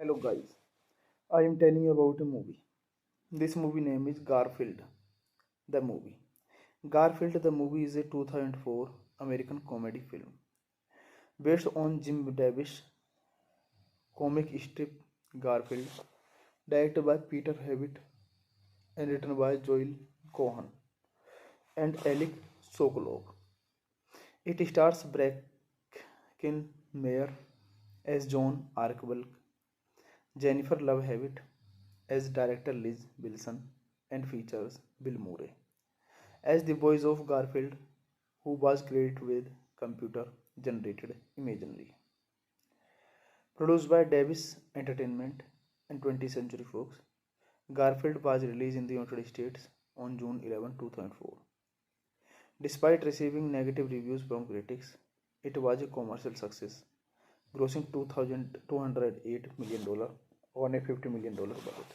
Hello guys, I am telling you about a movie. This movie name is Garfield, the movie. Garfield the movie is a 2004 American comedy film based on Jim Davis comic strip Garfield, directed by Peter Hewitt and written by Joel Cohen and Alec Sokolov. It stars Bracken Mayer as John Arkville, Jennifer Love Hewitt as director Liz Wilson, and features Bill Murray as the voice of Garfield, who was created with computer generated imagery. Produced by Davis Entertainment and 20th Century Fox, Garfield was released in the United States on June 11, 2004. Despite receiving negative reviews from critics, it was a commercial success, grossing $208 million on a $50 million budget.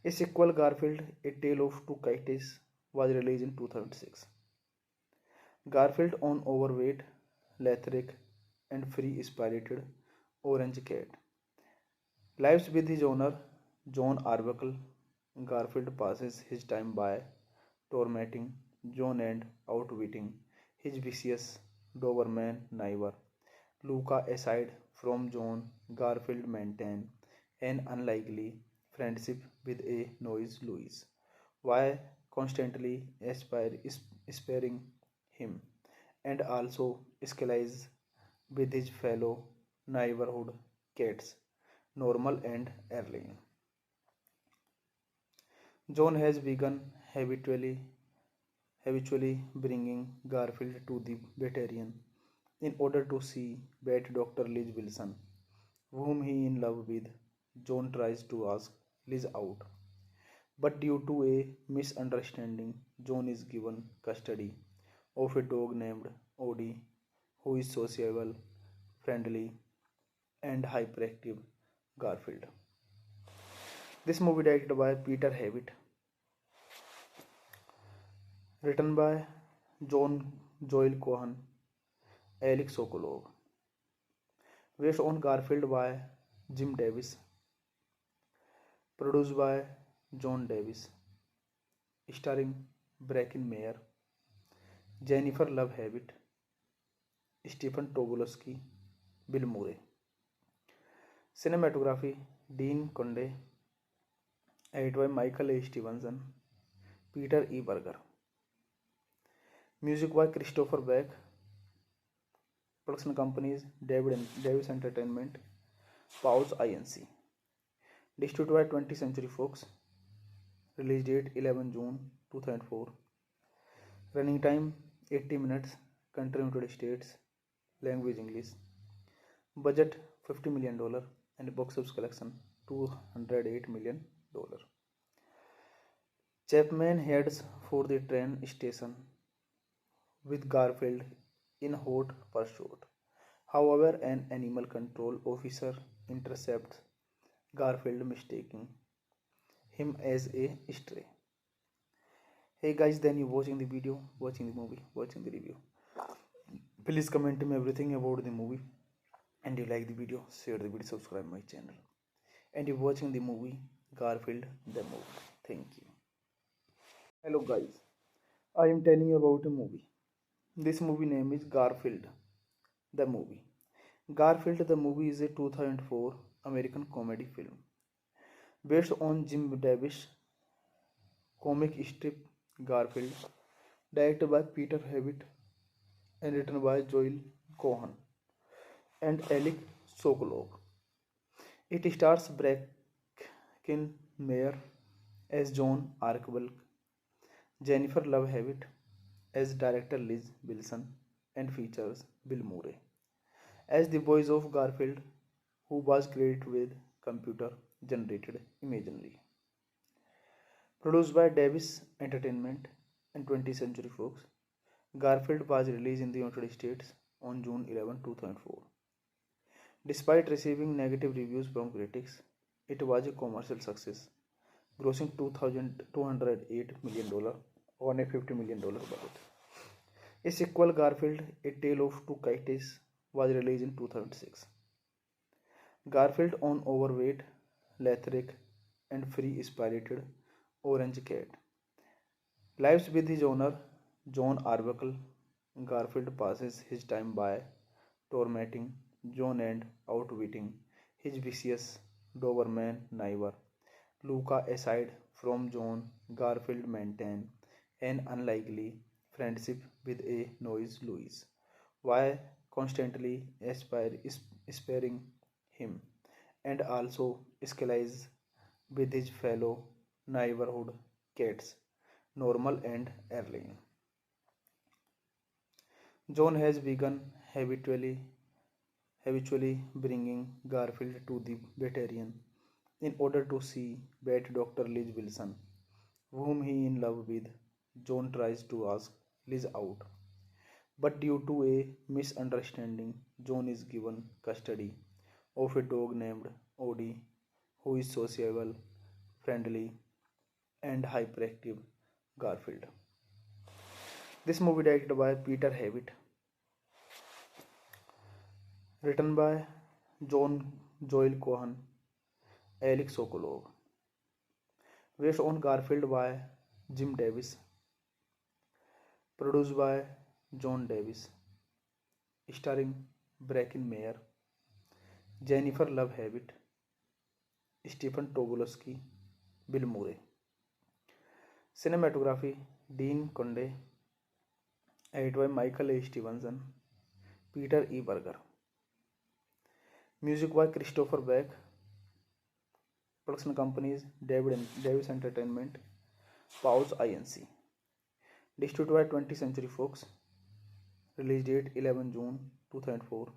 A sequel, Garfield: A Tale of Two Kites, was released in 2006. Garfield on overweight, lethargic, and free-spirited orange cat lives with his owner, John Arbuckle. Garfield passes his time by tormenting John and outwitting his vicious Doberman neighbor. Luca, aside from John, Garfield maintains an unlikely friendship with a noise Louise, while constantly sparing him, and also scales with his fellow neighborhood cats, Normal and Erling. John has begun habitually bringing Garfield to the veterinarian in order to see vet Dr. Liz Wilson, whom he is in love with. John tries to ask Liz out, but due to a misunderstanding, John is given custody of a dog named Odie, who is sociable, friendly, and hyperactive Garfield. This movie directed by Peter Hewitt, written by John Joel Cohen, Alex Sokolov, based on Garfield by Jim Davis, produced by John Davis, starring Bracken Mayer, Jennifer Love Hewitt, Stephen Tobolowsky, Bill Murray. Cinematography: Dean Conde, edited by Michael A. Stevenson, Peter E. Berger. Music by Christopher Beck. Production companies Davis Entertainment, Pause Inc. Distributed by 20th Century Fox. Release date 11 June 2004. Running time 80 minutes. Country United States. Language English. Budget $50 million and box office collection $208 million. Chapman heads for the train station with Garfield in hot pursuit. However, an animal control officer intercepts Garfield, mistaking him as a stray. Hey guys, then you watching the video, watching the movie, watching the review. Please comment me everything about the movie. And you like the video, share the video, subscribe my channel. And you watching the movie Garfield the movie. Thank you. Hello guys, I am telling you about a movie. This movie name is Garfield the movie. Garfield the movie is a 2004 American comedy film based on Jim Davis comic strip Garfield, directed by Peter Hewitt and written by Joel Cohen and Alec Sokolov. It stars Bracken Meyer as John Arkbulk, Jennifer Love Hewitt as director Liz Wilson, and features Bill Murray as the voice of Garfield, who was credited with computer generated imagery. Produced by Davis Entertainment and 20th Century Fox, Garfield was released in the United States on June 11, 2004. Despite receiving negative reviews from critics, it was a commercial success, grossing $208 million on a $50 million budget. A sequel, Garfield, A Tale of Two Kites, was released in 2006. Garfield, an overweight, lethargic, and free-spirited orange cat, lives with his owner, John Arbuckle. Garfield passes his time by tormenting John and outwitting his vicious Doberman neighbor, Luca. Aside from John, Garfield maintains an unlikely friendship with a noise Louise, while constantly sparing him, and also escalates with his fellow neighborhood cats, Normal and Erling. John has begun habitually bringing Garfield to the veterinarian in order to see vet Dr. Liz Wilson, whom he is in love with. John tries to ask Liz out, but due to a misunderstanding, John is given custody of a dog named Odie, who is sociable, friendly, and hyperactive Garfield. This movie directed by Peter Hewitt, written by Joel Cohen, Alec Sokolov, based on Garfield by Jim Davis, produced by John Davis, starring Bracken Meyer, Jennifer Love Hewitt, Stephen Tobolowsky, Bill Murray. Cinematography Dean Conde, edited by Michael A. Stevenson, Peter E. Berger. Music by Christopher Beck. Production companies Davis Entertainment, Pause Inc. Distributed by 20th Century Fox. Release date 11 June 2004.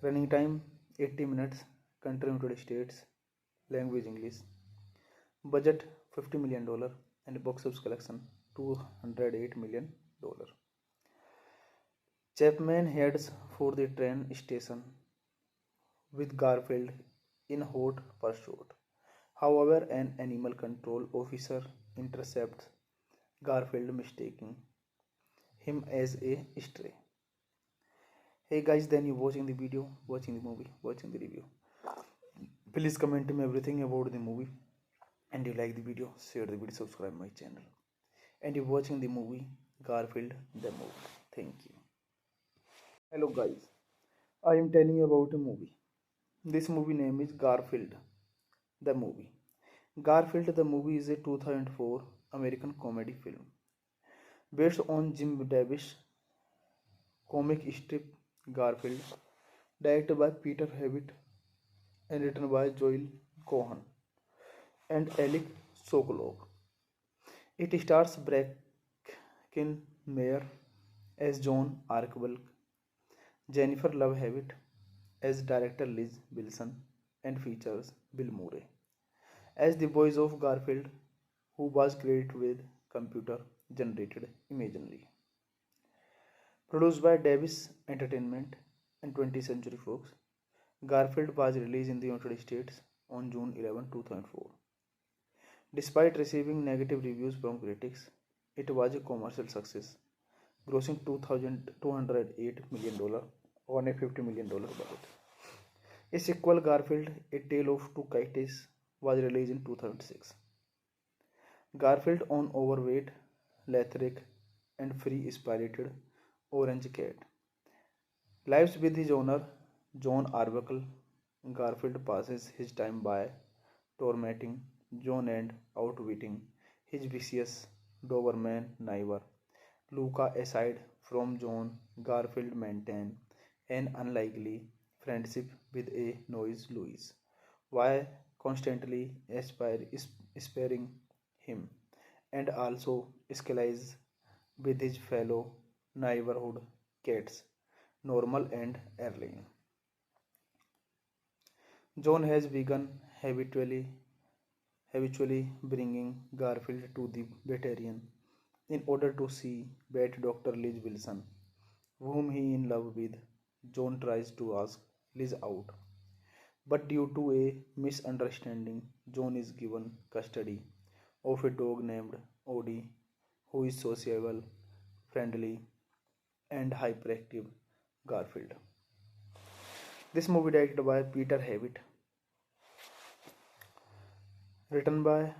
Running time 80 minutes. Country United States. Language English. Budget $50 million and box office collection $208 million. Chapman heads for the train station with Garfield in hot pursuit. However, an animal control officer intercepts Garfield, mistaking him as a stray. Hey guys, then you watching the video, watching the movie, watching the review. Please comment me everything about the movie. And you like the video, share the video, subscribe my channel. And you watching the movie Garfield the movie. Thank you. Hello guys, I am telling you about a movie. This movie name is Garfield the movie. Garfield the movie is a 2004 American comedy film based on Jim Davis comic strip Garfield, directed by Peter Hewitt and written by Joel Cohen and Alec Sokolov. It stars Bracken Mayer as John Arkbulk, Jennifer Love Hewitt as director Liz Wilson, and features Bill Murray as the voice of Garfield, who was credited with computer generated imagery. Produced by Davis Entertainment and 20th Century Fox, Garfield was released in the United States on June 11, 2004. Despite receiving negative reviews from critics, it was a commercial success, grossing $208 million on a $50 million budget. A sequel, Garfield: A Tale of Two Kites, was released in 2006. Garfield, an overweight, lethargic, and free-spirited orange cat, lives with his owner, John Arbuckle. Garfield passes his time by tormenting John and outwitting his vicious Doberman neighbor, Luca. Aside from John, Garfield maintains an unlikely friendship with a noise Louise, while constantly sparing him, and also scales with his fellow neighborhood cats, Normal and Erling. John has begun habitually bringing Garfield to the veterinarian in order to see vet Dr. Liz Wilson, whom he is in love with. John tries to ask Liz out, but due to a misunderstanding, John is given custody of a dog named Odie, who is sociable, friendly, and hyperactive Garfield. This movie directed by Peter Hewitt, written by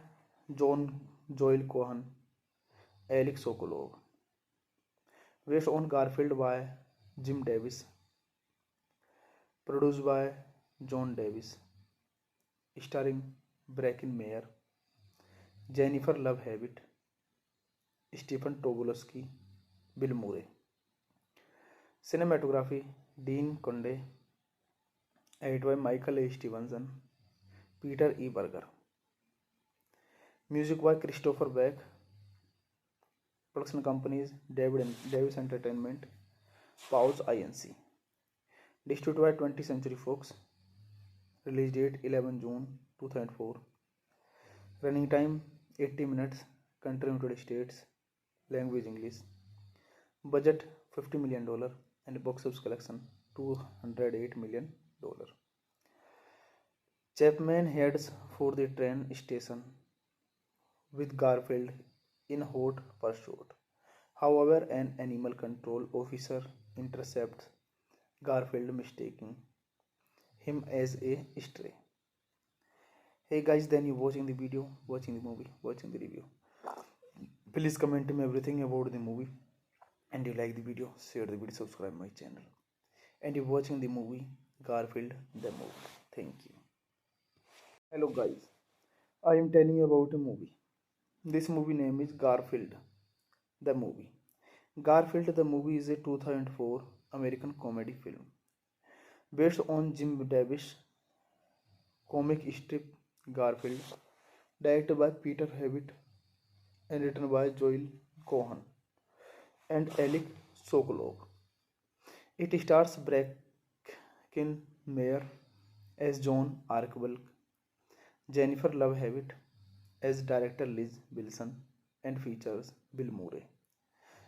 John Joel Cohen, Alec Sokolov, based on Garfield by Jim Davis, produced by John Davis, starring Bracken Mayer, Jennifer Love Hewitt, Stephen Tobolowsky, Bill Murray. Cinematography: Dean Conde, edited by Michael A. Stevenson, Peter E. Berger. Music by Christopher Beck. Production companies: Davis Entertainment, Pause Inc. Distributed by 20th Century Fox. Release date 11 June 2004. Running time 80 minutes. Country United States. Language English. Budget $50 million and box office collection $208 million. Chapman heads for the train station with Garfield in hot pursuit. However, an animal control officer intercepts Garfield, mistaking him as a stray. Hey guys, then you watching the video, watching the movie, watching the review. Please comment me everything about the movie. And you like the video, share the video, subscribe my channel. And you watching the movie Garfield the movie. Thank you. Hello guys, I am telling you about a movie. This movie name is Garfield the movie. Garfield the movie is a 2004 American comedy film based on Jim Davis comic strip Garfield, directed by Peter Hewitt and written by Joel Cohen and Alec Sokolov. It stars Bracken Mayer as John Arkbulk, Jennifer Love Hewitt as director Liz Wilson, and features Bill Murray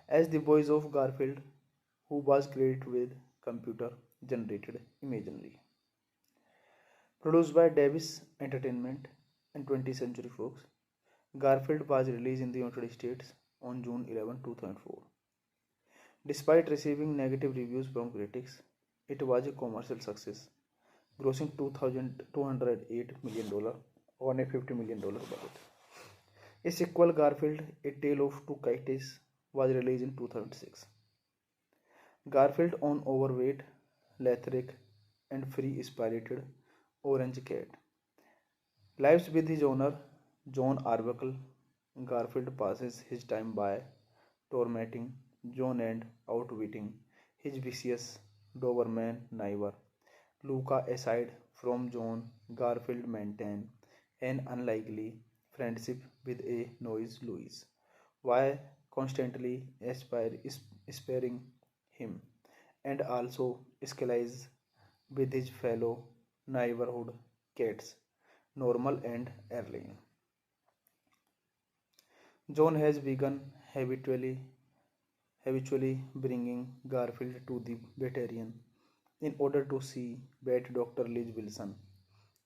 as the voice of Garfield, who was credited with computer generated imagery. Produced by Davis Entertainment and 20th Century Fox, Garfield was released in the United States on June 11, 2004. Despite receiving negative reviews from critics, it was a commercial success, grossing $208 million on a $50 million budget. A sequel, Garfield: A Tale of Two Kites, was released in 2006. Garfield, an overweight, lethargic, and free-spirited orange cat, lives with his owner, John Arbuckle. Garfield passes his time by tormenting John and outwitting his vicious Doberman neighbor. Luca, aside from John, Garfield maintains an unlikely friendship with a noise Louise, while constantly sparing him, and also scales with his fellow neighborhood cats, Normal and Erling. John has begun habitually bringing Garfield to the veterinarian in order to see vet Dr. Liz Wilson,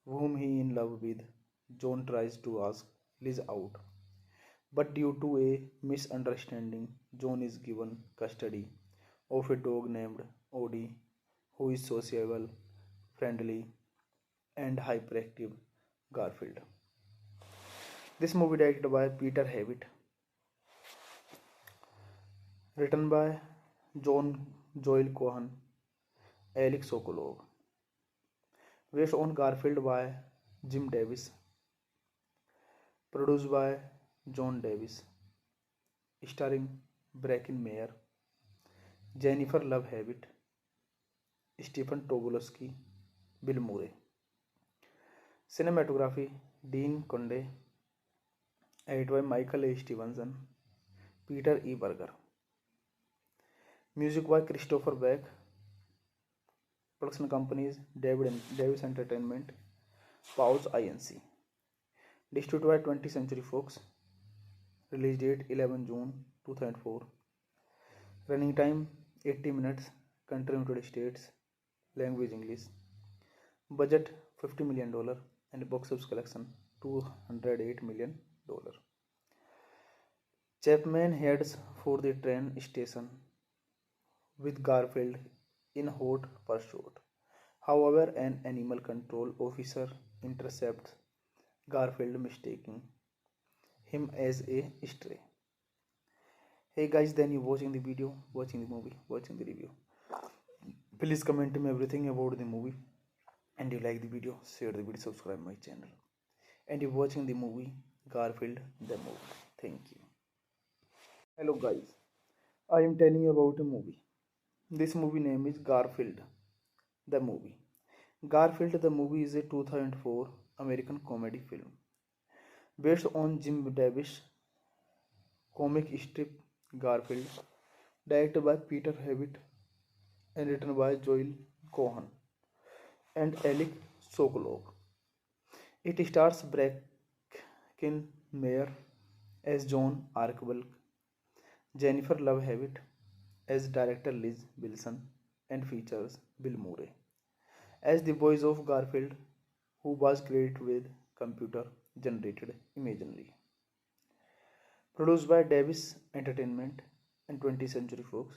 whom he in love with. John tries to ask Liz out, but due to a misunderstanding, John is given custody of a dog named Odie, who is sociable, friendly, and hyperactive Garfield. This movie directed by Peter Havitt, written by John Joel Cohen, Alex Sokolov, based on Garfield by Jim Davis, produced by John Davis, starring Bracken Mayer, Jennifer Love Hewitt, Stephen Tobolowsky, Bill Murray. Cinematography Dean Conde, edited by Michael A. Stevenson, Peter E. Berger. Music by Christopher Beck. Production companies Davis Entertainment, Pause Inc. Distributed by 20th Century Fox. Release date 11 June 2004. Running time 80 minutes. Country United States. Language English. Budget $50 million and box office collection $208 million. Chapman heads for the train station with Garfield in hot pursuit. However, an animal control officer intercepts Garfield, mistaking him as a stray. Hey guys, then you watching the video, watching the movie, watching the review. Please comment me everything about the movie. And you like the video, share the video, subscribe my channel. And you watching the movie Garfield the movie. Thank you. Hello guys, I am telling you about a movie. This movie name is Garfield the movie. Garfield the movie is a 2004 American comedy film based on Jim Davis comic strip Garfield, directed by Peter Havitt and written by Joel Cohen and Alec Sokolov. It stars Bracken Mayer as John Arkbulk, Jennifer Love Hewitt as director Liz Wilson, and features Bill Murray as the voice of Garfield, who was created with computer generated imagery. Produced by Davis Entertainment and 20th Century Fox,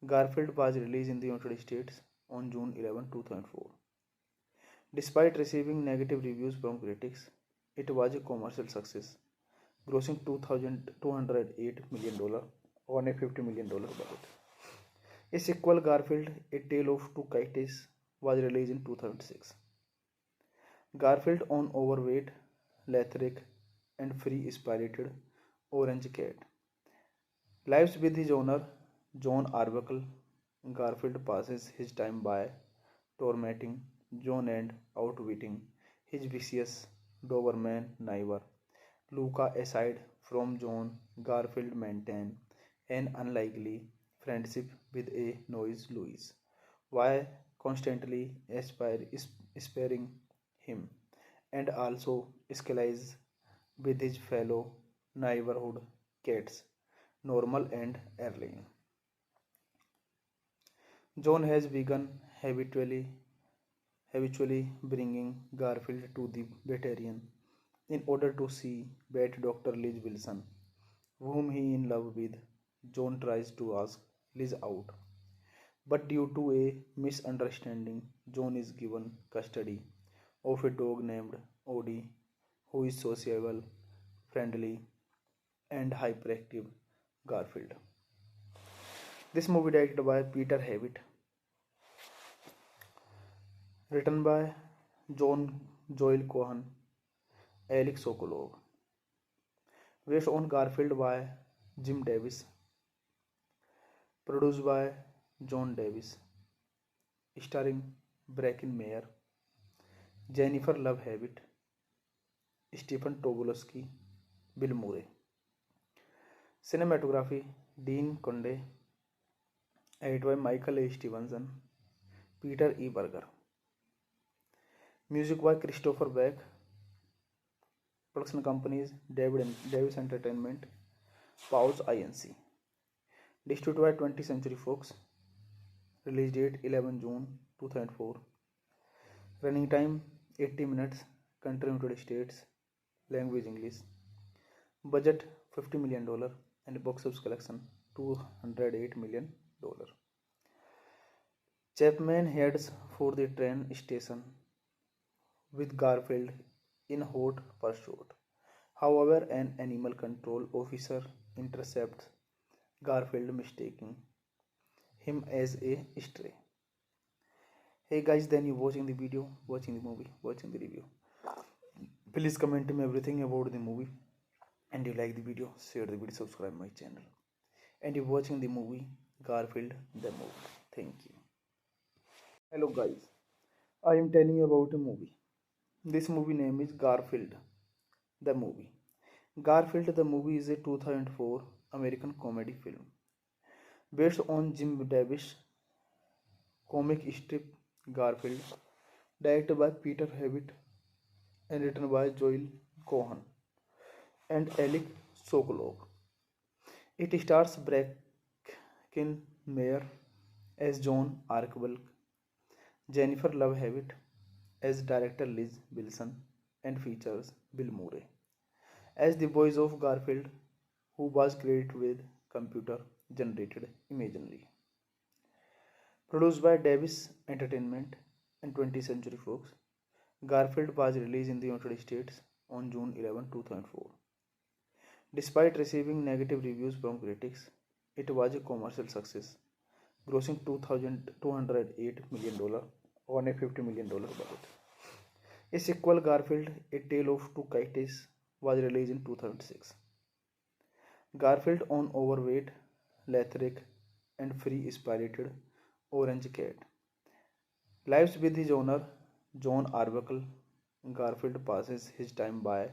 Garfield was released in the United States on June 11, 2004. Despite receiving negative reviews from critics, it was a commercial success, grossing $208 million on a $50 million budget. A sequel, Garfield, A Tale of Two Kites, was released in 2006. Garfield, an overweight, lethargic, and free-spirited orange cat, lives with his owner, John Arbuckle. Garfield passes his time by tormenting John and outwitting his vicious Doberman neighbor. Luca, aside from John, Garfield maintains an unlikely friendship with a noise Louise, while constantly sparing him, and also scales with his fellow neighborhood cats, Normal and Erling. John has begun habitually bringing Garfield to the veterinarian in order to see vet Dr. Liz Wilson, whom he in love with. John tries to ask Liz out, but due to a misunderstanding, John is given custody of a dog named Odie, who is sociable, friendly, and hyperactive Garfield. This movie directed by Peter Havitt, written by John Joel Cohen, Alex Sokolov, Based on Garfield by Jim Davis, produced by John Davis, starring Bracken Mayer, Jennifer Love Hewitt, Stephen Tobolowsky, Bill Murray. Cinematography Dean Conde, edited by Michael A. Stevenson, Peter E. Berger. Music by Christopher Beck. Production companies Davis Entertainment, Pause Inc. Distributed by 20th Century Fox. Release date 11 June 2004. Running time 80 minutes. Country United States. Language English. Budget $50 million and box office collection $208 million. Chapman heads for the train station with Garfield in hot pursuit. However, an animal control officer intercepts Garfield, mistaking him as a stray. Hey guys, then you watching the video, watching the movie, watching the review. Please comment me everything about the movie. And you like the video, share the video, subscribe my channel. And you watching the movie Garfield the movie. Thank you. Hello guys, I am telling you about a movie. This movie name is Garfield the movie. Garfield the movie is a 2004 American comedy film based on Jim Davis comic strip Garfield, directed by Peter Hewitt and written by Joel Cohen and Alec Sokolov. It stars Bracken Mayer as John Arkbulk, Jennifer Love Hewitt as director Liz Wilson, and features Bill Murray as the voice of Garfield, who was credited with computer generated imagery. Produced by Davis Entertainment and 20th Century Fox, Garfield was released in the United States on June 11, 2004. Despite receiving negative reviews from critics, it was a commercial success, grossing $208 million on a $50 million budget. A sequel, Garfield: A Tale of Two Kites, was released in 2006. Garfield, an overweight, lethargic, and free-spirited orange cat, lives with his owner, John Arbuckle. Garfield passes his time by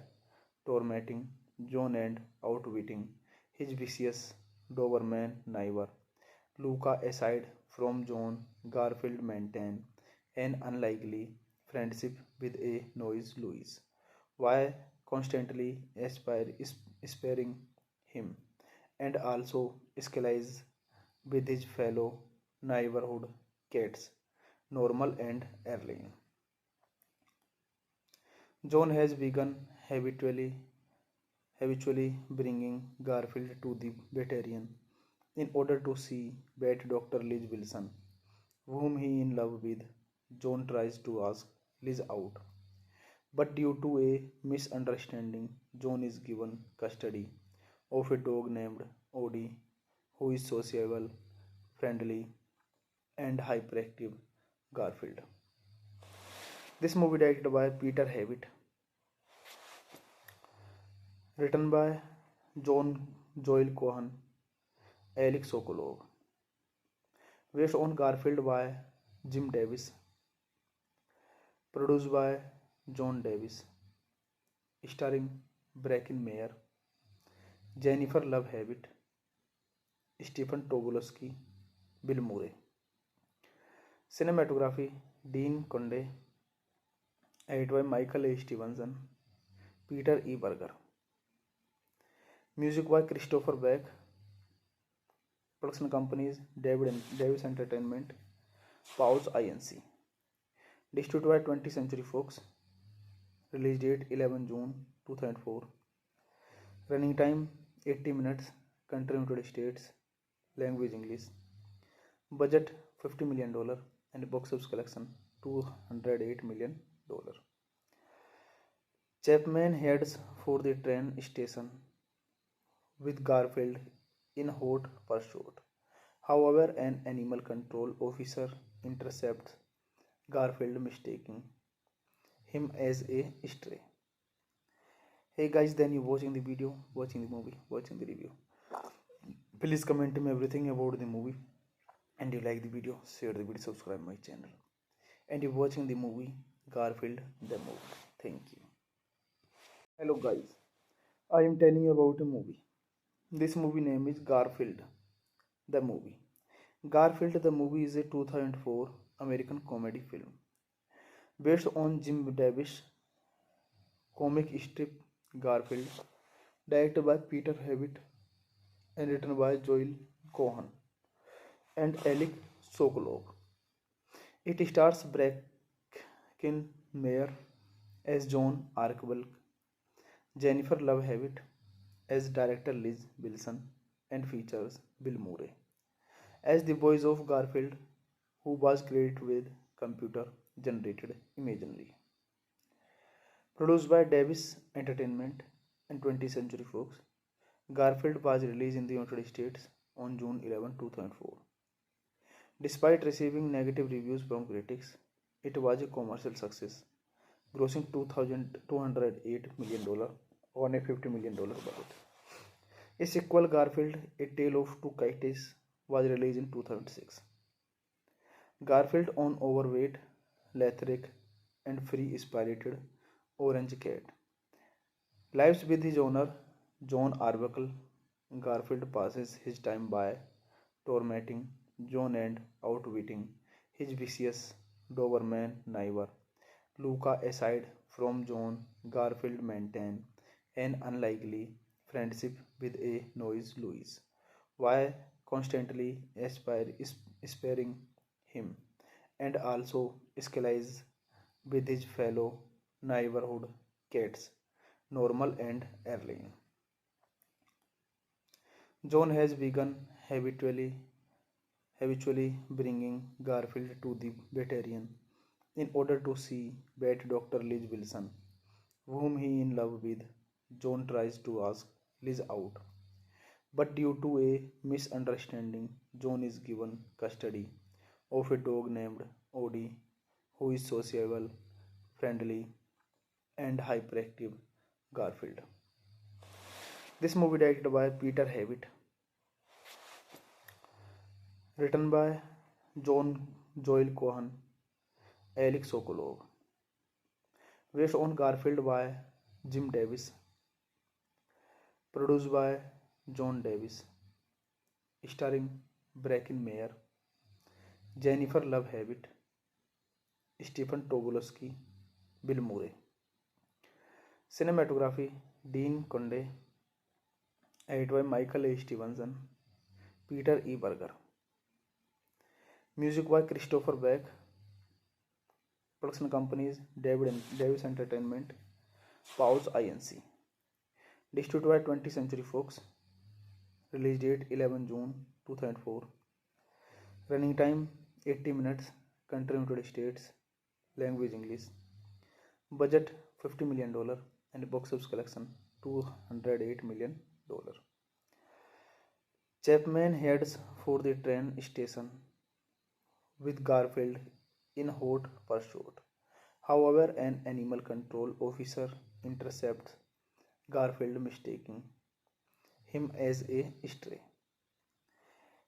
tormenting John and outwitting his vicious Doberman neighbor, Luca. Aside from John, Garfield maintains an unlikely friendship with a noise Louise, while constantly sparing him, and also escalates with his fellow neighborhood cats, Normal and Erling. John has begun habitually bringing Garfield to the veterinarian in order to see vet Dr. Liz Wilson, whom he is in love with. John tries to ask Liz out, but due to a misunderstanding, John is given custody of a dog named Odie, who is sociable, friendly, and hyperactive Garfield. This movie directed by Peter Hewitt, written by Joel Cohen, Alec Sokolov, based on Garfield by Jim Davis, produced by John Davis, starring Bracken Mayer, Jennifer Love Hewitt, Stephen Tobolowsky, Bill Murray. Cinematography Dean Conde, edited by Michael A. Stevenson, Peter E. Berger. Music by Christopher Beck. Production companies Davis Entertainment, Pause Inc. Distributed by 20th Century Fox. Release date 11 June 2004. Running time 80 minutes. Country United States. Language English. Budget $50 million and box office collection $208 million. Chapman heads for the train station with Garfield in hot pursuit. However, an animal control officer intercepts Garfield, mistaking him as a stray. Hey guys, then you watching the video, watching the movie, watching the review. Please comment me everything about the movie. And you like the video, share the video, subscribe my channel. And you're watching the movie Garfield the movie. Thank you. Hello guys, I am telling you about a movie. This movie name is Garfield the movie. Garfield the movie is a 2004 American comedy film based on Jim Davis comic strip Garfield, directed by Peter Hewitt and written by Joel Cohen and Alec Sokolov. It stars Bracken Meyer as John Archibald, Jennifer Love Hewitt as director Liz Wilson, and features Bill Murray as the voice of Garfield, who was created with computer generated imagery. Produced by Davis Entertainment and 20th Century Fox, Garfield was released in the United States on June 11, 2004. Despite receiving negative reviews from critics, it was a commercial success, grossing $208 million on a $50 million budget. A sequel, Garfield: A Tale of Two Kites, was released in 2006. Garfield, an overweight, lethargic, and free-spirited orange cat, lives with his owner, John Arbuckle. Garfield passes his time by tormenting John and outwitting his vicious Doberman neighbor, Luca. Aside from John, Garfield maintains an unlikely friendship with a noise Louise, while constantly sparing him, and also scales with his fellow neighborhood cats, Normal and Erling. John has begun habitually bringing Garfield to the veterinarian in order to see vet Dr. Liz Wilson, whom he is in love with. John tries to ask Liz out, but due to a misunderstanding, John is given custody of a dog named Odie, who is sociable, friendly, and hyperactive Garfield. This movie directed by Peter Hewitt, written by John Joel Cohen, Alec Sokolov, based on Garfield by Jim Davis, produced by John Davis, starring Bracken Meyer, Jennifer Love Hewitt, Stephen Tobolowsky, Bill Murray. Cinematography: Dean Conde, edited by Michael A. Stevenson, Peter E. Berger. Music by Christopher Beck. Production companies: Davis Entertainment, Pause Inc. Distributed by 20th Century Fox. Release date 11 June 2004. Running time 80 minutes. Country United States. Language English. Budget $50 million and box office collection $208 million. Chapman heads for the train station with Garfield in hot pursuit. However, an animal control officer intercepts Garfield, mistaking him as a stray.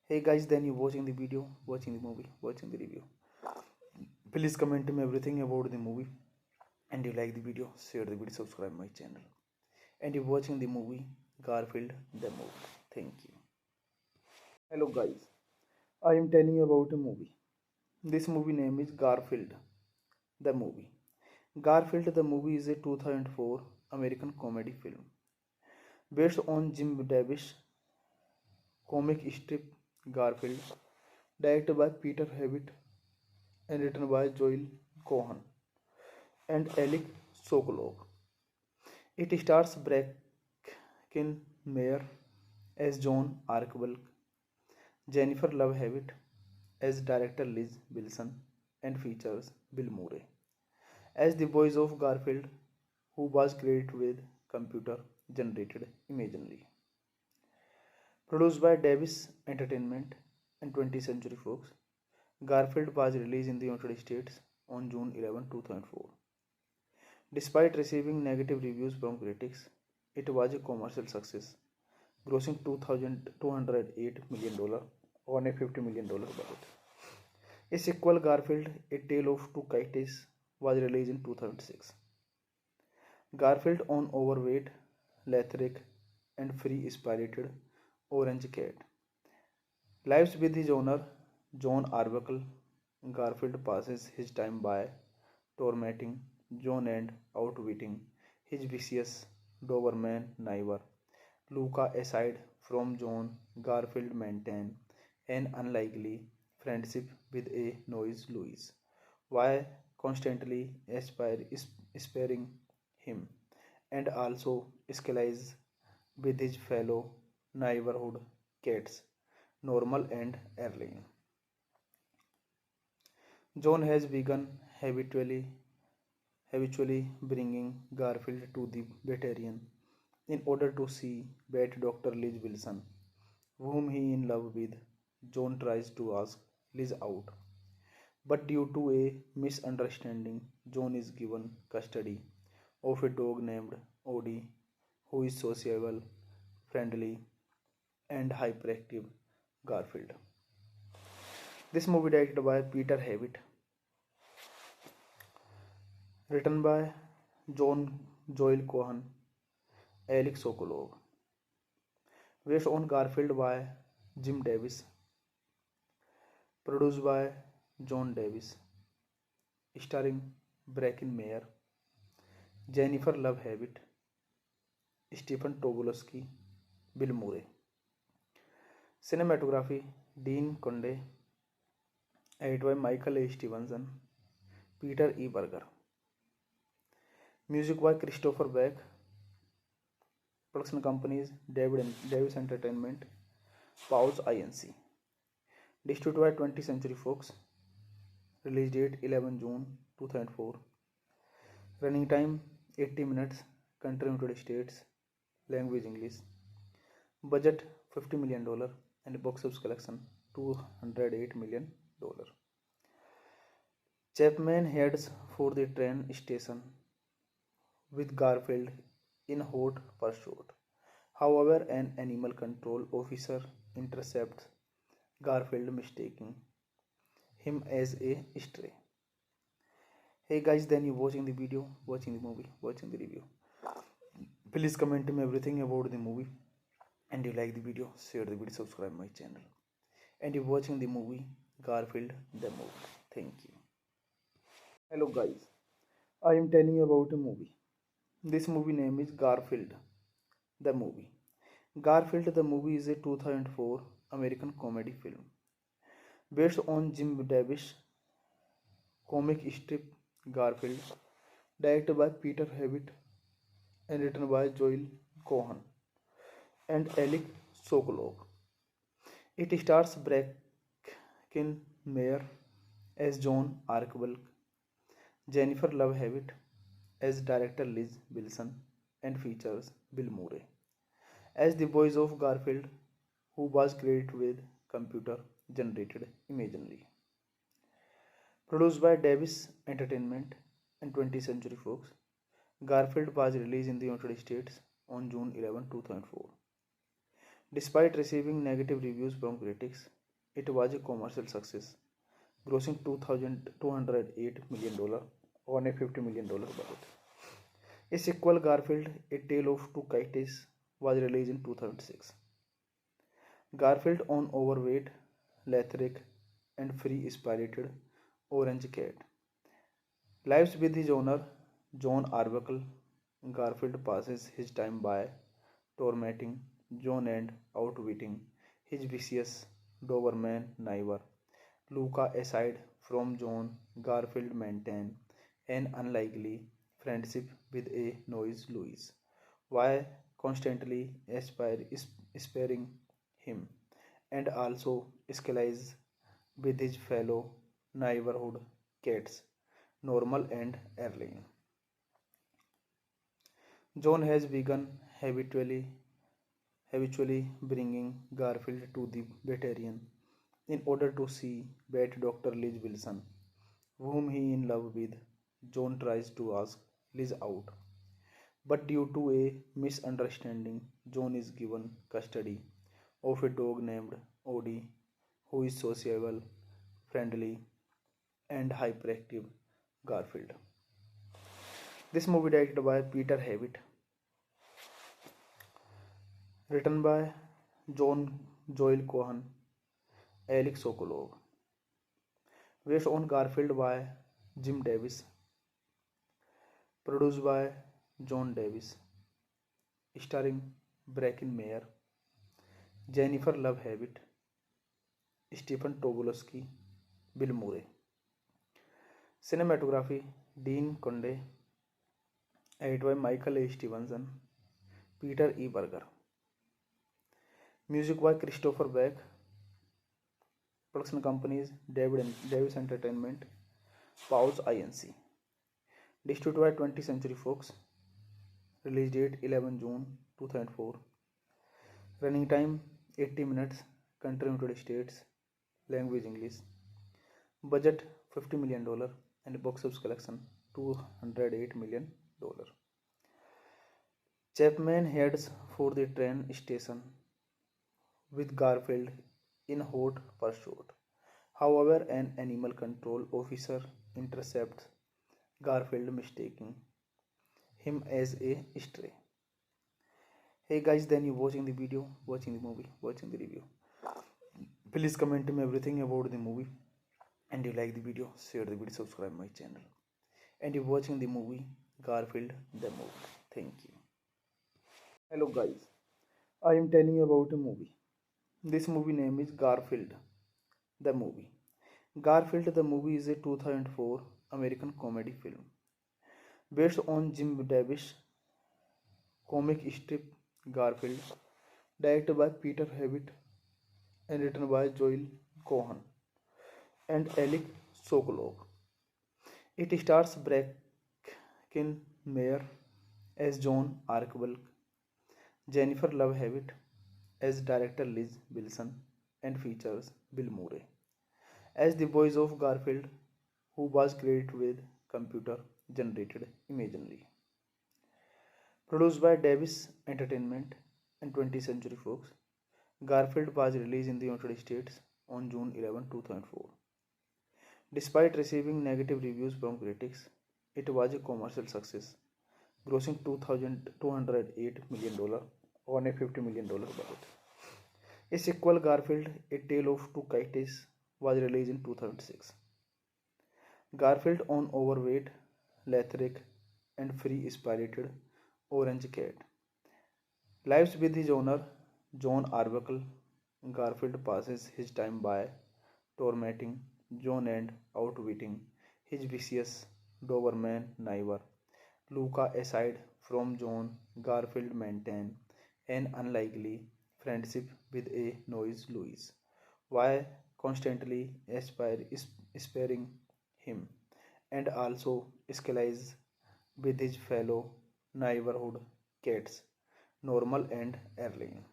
Hey guys, then you watching the video, watching the movie, watching the review. Please comment me everything about the movie. And you like the video, share the video, subscribe my channel. And you're watching the movie Garfield the movie. Thank you. Hello guys, I am telling you about a movie. This movie name is Garfield the movie. Garfield the movie is a 2004 American comedy film based on Jim Davis comic strip Garfield, directed by Peter Hewitt and written by Joel Cohen and Alec Sokolov. It stars Bracken Meyer as John Archibald, Jennifer Love Hewitt as director Liz Wilson, and features Bill Murray as the voice of Garfield, who was created with computer generated imagery. Produced by Davis Entertainment and 20th Century Fox, Garfield was released in the United States on June 11, 2004. Despite receiving negative reviews from critics, it was a commercial success, grossing $208 million on a $50 million budget. A sequel, Garfield: A Tale of Two Kites, was released in 2006. Garfield, an overweight, lethargic, and free-spirited orange cat, lives with his owner, John Arbuckle. Garfield passes his time by tormenting John and outwitting his vicious Doberman neighbor. Luca, aside from John, Garfield maintains an unlikely friendship with a noise Louise, while constantly sparing him, and also escalates with his fellow neighborhood cats, Normal and Erling. John has begun habitually bringing Garfield to the veterinarian in order to see vet Dr. Liz Wilson, whom he is in love with. John tries to ask Liz out, but due to a misunderstanding, John is given custody of a dog named Odie, who is sociable, friendly, and hyperactive Garfield. This movie directed by Peter Havitt, written by John Joel Cohen, Alex Sokolov, based on Garfield by Jim Davis, produced by John Davis, starring Bracken Mayer, Jennifer Love Hewitt, Stephen Tobolowsky, Bill Murray. Cinematography: Dean Conde, edited by Michael A. Stevenson, Peter E. Berger. Music by Christopher Beck. Production companies: Davis Entertainment, Pause Inc. Distributed by 20th Century Fox. Release date 11 June 2004. Running time 80 minutes. Country United States. Language English. Budget $50 million and box office collection $208 million. Chapman heads for the train station with Garfield in hot pursuit. However, an animal control officer intercepts Garfield, mistaking him as a stray. Hey guys, then you watching the video, watching the movie, watching the review. Please comment me everything about the movie. And you like the video, share the video, subscribe my channel. And you're watching the movie Garfield the movie. Thank you. Hello guys, I am telling you about a movie. This movie name is Garfield the movie. Garfield the movie is a 2004 American comedy film based on Jim Davis comic strip Garfield, directed by Peter Havitt and written by Joel Cohen and Alec Sokolov. It stars Bracken Mayer as John Arbuckle, Jennifer Love Hewitt as director Liz Wilson, and features Bill Murray as the voice of Garfield, who was credited with computer generated imagery. Produced by Davis Entertainment and 20th Century Fox, Garfield was released in the United States on June 11, 2004. Despite receiving negative reviews from critics, it was a commercial success, grossing $208 million on a $50 million budget. A sequel, Garfield: A Tale of Two Kites, was released in 2006. Garfield, an overweight, lethargic, and free-spirited orange cat, lives with his owner, John Arbuckle. Garfield passes his time by tormenting John and outwitting his vicious Doberman neighbor. Luca, aside from John, Garfield maintains an unlikely friendship with a noise Louise, while constantly sparing him, and also escalates with his fellow neighborhood cats, Normal and Erling. John has begun habitually bringing Garfield to the veterinarian in order to see vet Dr. Liz Wilson, whom he is in love with. John tries to ask Liz out. But due to a misunderstanding, John is given custody of a dog named Odie, who is sociable, friendly, and hyperactive Garfield. This movie directed by Peter Havitt, written by John Joel Cohen, Alex Sokolov, based on Garfield by Jim Davis, produced by John Davis, starring Bracken Mayer, Jennifer Love Hewitt, Stephen Tobolowsky, Bill Murray. Cinematography Dean Conde, edited by Michael A. Stevenson, Peter E. Berger. Music by Christopher Beck. Production companies Davis Entertainment, Pause Inc. Distributed by 20th Century Fox. Release date 11 June 2004. Running time 80 minutes. Country United States. Language English. Budget $50 million and box office collection $208 million. Chapman heads for the train station with Garfield in hot pursuit. However, an animal control officer intercepts Garfield, mistaking him as a stray. Hey guys, then you watching the video, watching the movie, watching the review. Please comment me everything about the movie. And you like the video, share the video, subscribe my channel. And you watching the movie Garfield the movie. Thank you. Hello guys, I am telling you about a movie. This movie name is Garfield the movie. Garfield the movie is a 2004 American comedy film based on Jim Davis comic strip Garfield, directed by Peter Havitt and written by Joel Cohen and Alec Sokolov. It stars Bracken Mayer as John Arkbulk, Jennifer Love Hewitt as director Liz Wilson, and features Bill Murray as the voice of Garfield, who was created with computer generated imagery. Produced by Davis Entertainment and 20th Century Fox, Garfield was released in the United States on June 11, 2004. Despite receiving negative reviews from critics, it was a commercial success, grossing $208 million on a $50 million budget. A sequel, Garfield: A Tale of Two Kites, was released in 2006. Garfield, an overweight, lethargic, and free-spirited orange cat, lives with his owner, John Arbuckle. Garfield passes his time by tormenting John and outwitting his vicious Doberman neighbor, Luca. Aside from John, Garfield maintains an unlikely friendship with a noise Louise, while constantly sparing him, and also escalates with his fellow neighborhood cats, Normal and Erling.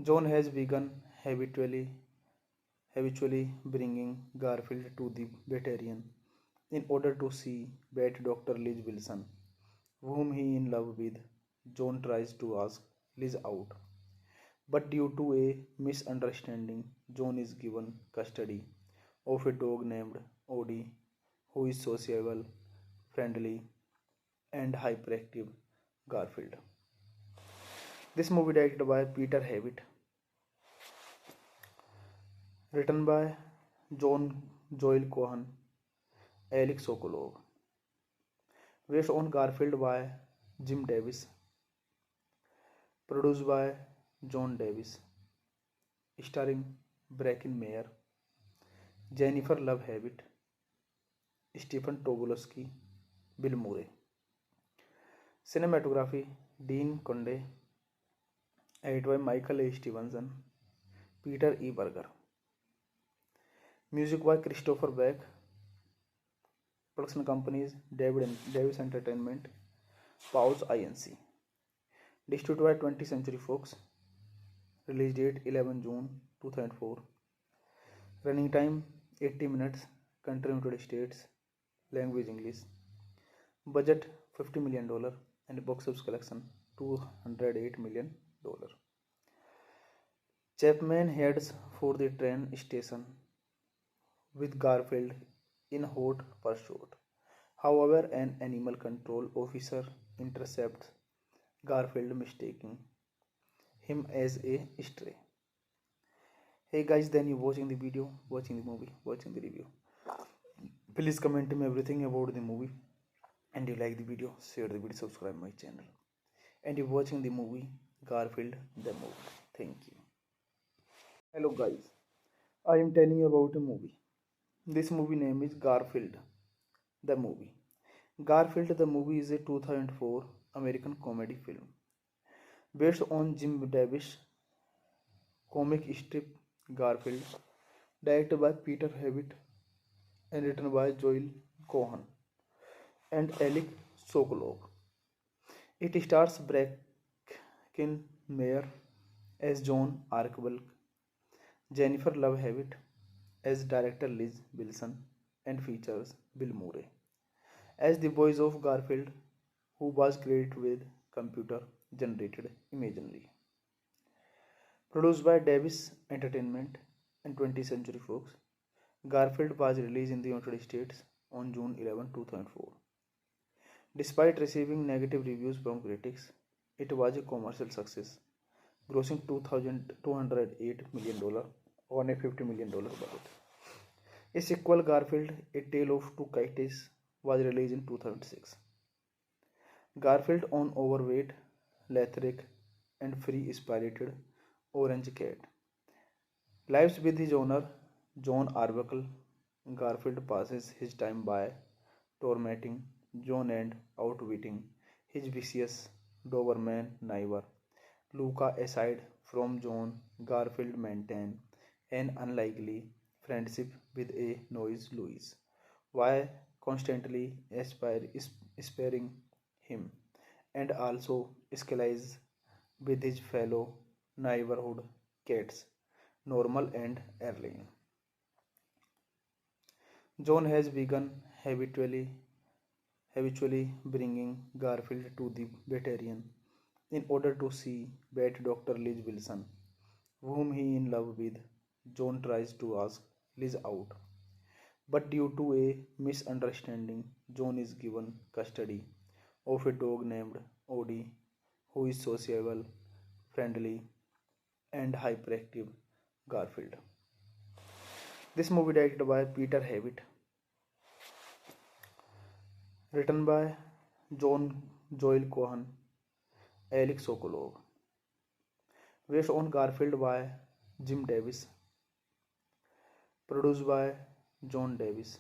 John has begun habitually bringing Garfield to the veterinarian in order to see vet Dr. Liz Wilson, whom he is in love with. John tries to ask Liz out, but due to a misunderstanding, John is given custody of a dog named Odie, who is sociable, friendly, and hyperactive Garfield. This movie directed by Peter Havitt, written by John Joel Cohen, Alex Sokolov, based on Garfield by Jim Davis, produced by John Davis, starring Bracken Mayer, Jennifer Love Hewitt, Stephen Tobolowsky, Bill Murray. Cinematography Dean Conde, edited by Michael A. Stevenson, Peter E. Berger. Music by Christopher Beck. Production companies Davis Entertainment, Pause Inc. Distributed by 20th Century Fox. Release date 11 June 2004. Running time 80 minutes. Country United States. Language English. Budget $50 million and box office collection $208 million. Chapman heads for the train station with Garfield in hot pursuit. However, an animal control officer intercepts Garfield, mistaking him as a stray. Hey guys, then you watching the video, watching the movie, watching the review. Please comment me everything about the movie. And you like the video, share the video, subscribe my channel. And you're watching the movie Garfield the movie. Thank you. Hello guys, I am telling you about a movie. This movie name is Garfield the movie. Garfield the movie is a 2004 American comedy film based on Jim Davis comic strip Garfield, directed by Peter Hewitt and written by Joel Cohen and Alec Sokolov. It stars Bracken Meyer as John Arkbulk, Jennifer Love Hewitt as director Liz Wilson, and features Bill Murray as the voice of Garfield, who was credited with computer generated imagery. Produced by Davis Entertainment and 20th Century Fox, Garfield was released in the United States on June 11, 2004. Despite receiving negative reviews from critics, it was a commercial success, grossing $208 million on a $50 million budget. A sequel, Garfield: A Tale of Two Kites, was released in 2006. Garfield, an overweight, lethargic, and free-spirited orange cat, lives with his owner, John Arbuckle. Garfield passes his time by tormenting John and outwitting his vicious Doberman neighbor, Luca. Aside from John, Garfield maintains an unlikely friendship with a noise Louise, while constantly sparing him, and also escalates with his fellow neighborhood cats, Normal and Erling. John has begun habitually bringing Garfield to the veterinarian in order to see vet Dr. Liz Wilson, whom he is in love with. John tries to ask Liz out, but due to a misunderstanding, John is given custody of a dog named Odie, who is sociable, friendly, and hyperactive Garfield. This movie directed by Peter Hewitt, written by Joel Cohen, Alec Sokolov, based on Garfield by Jim Davis, produced by John Davis,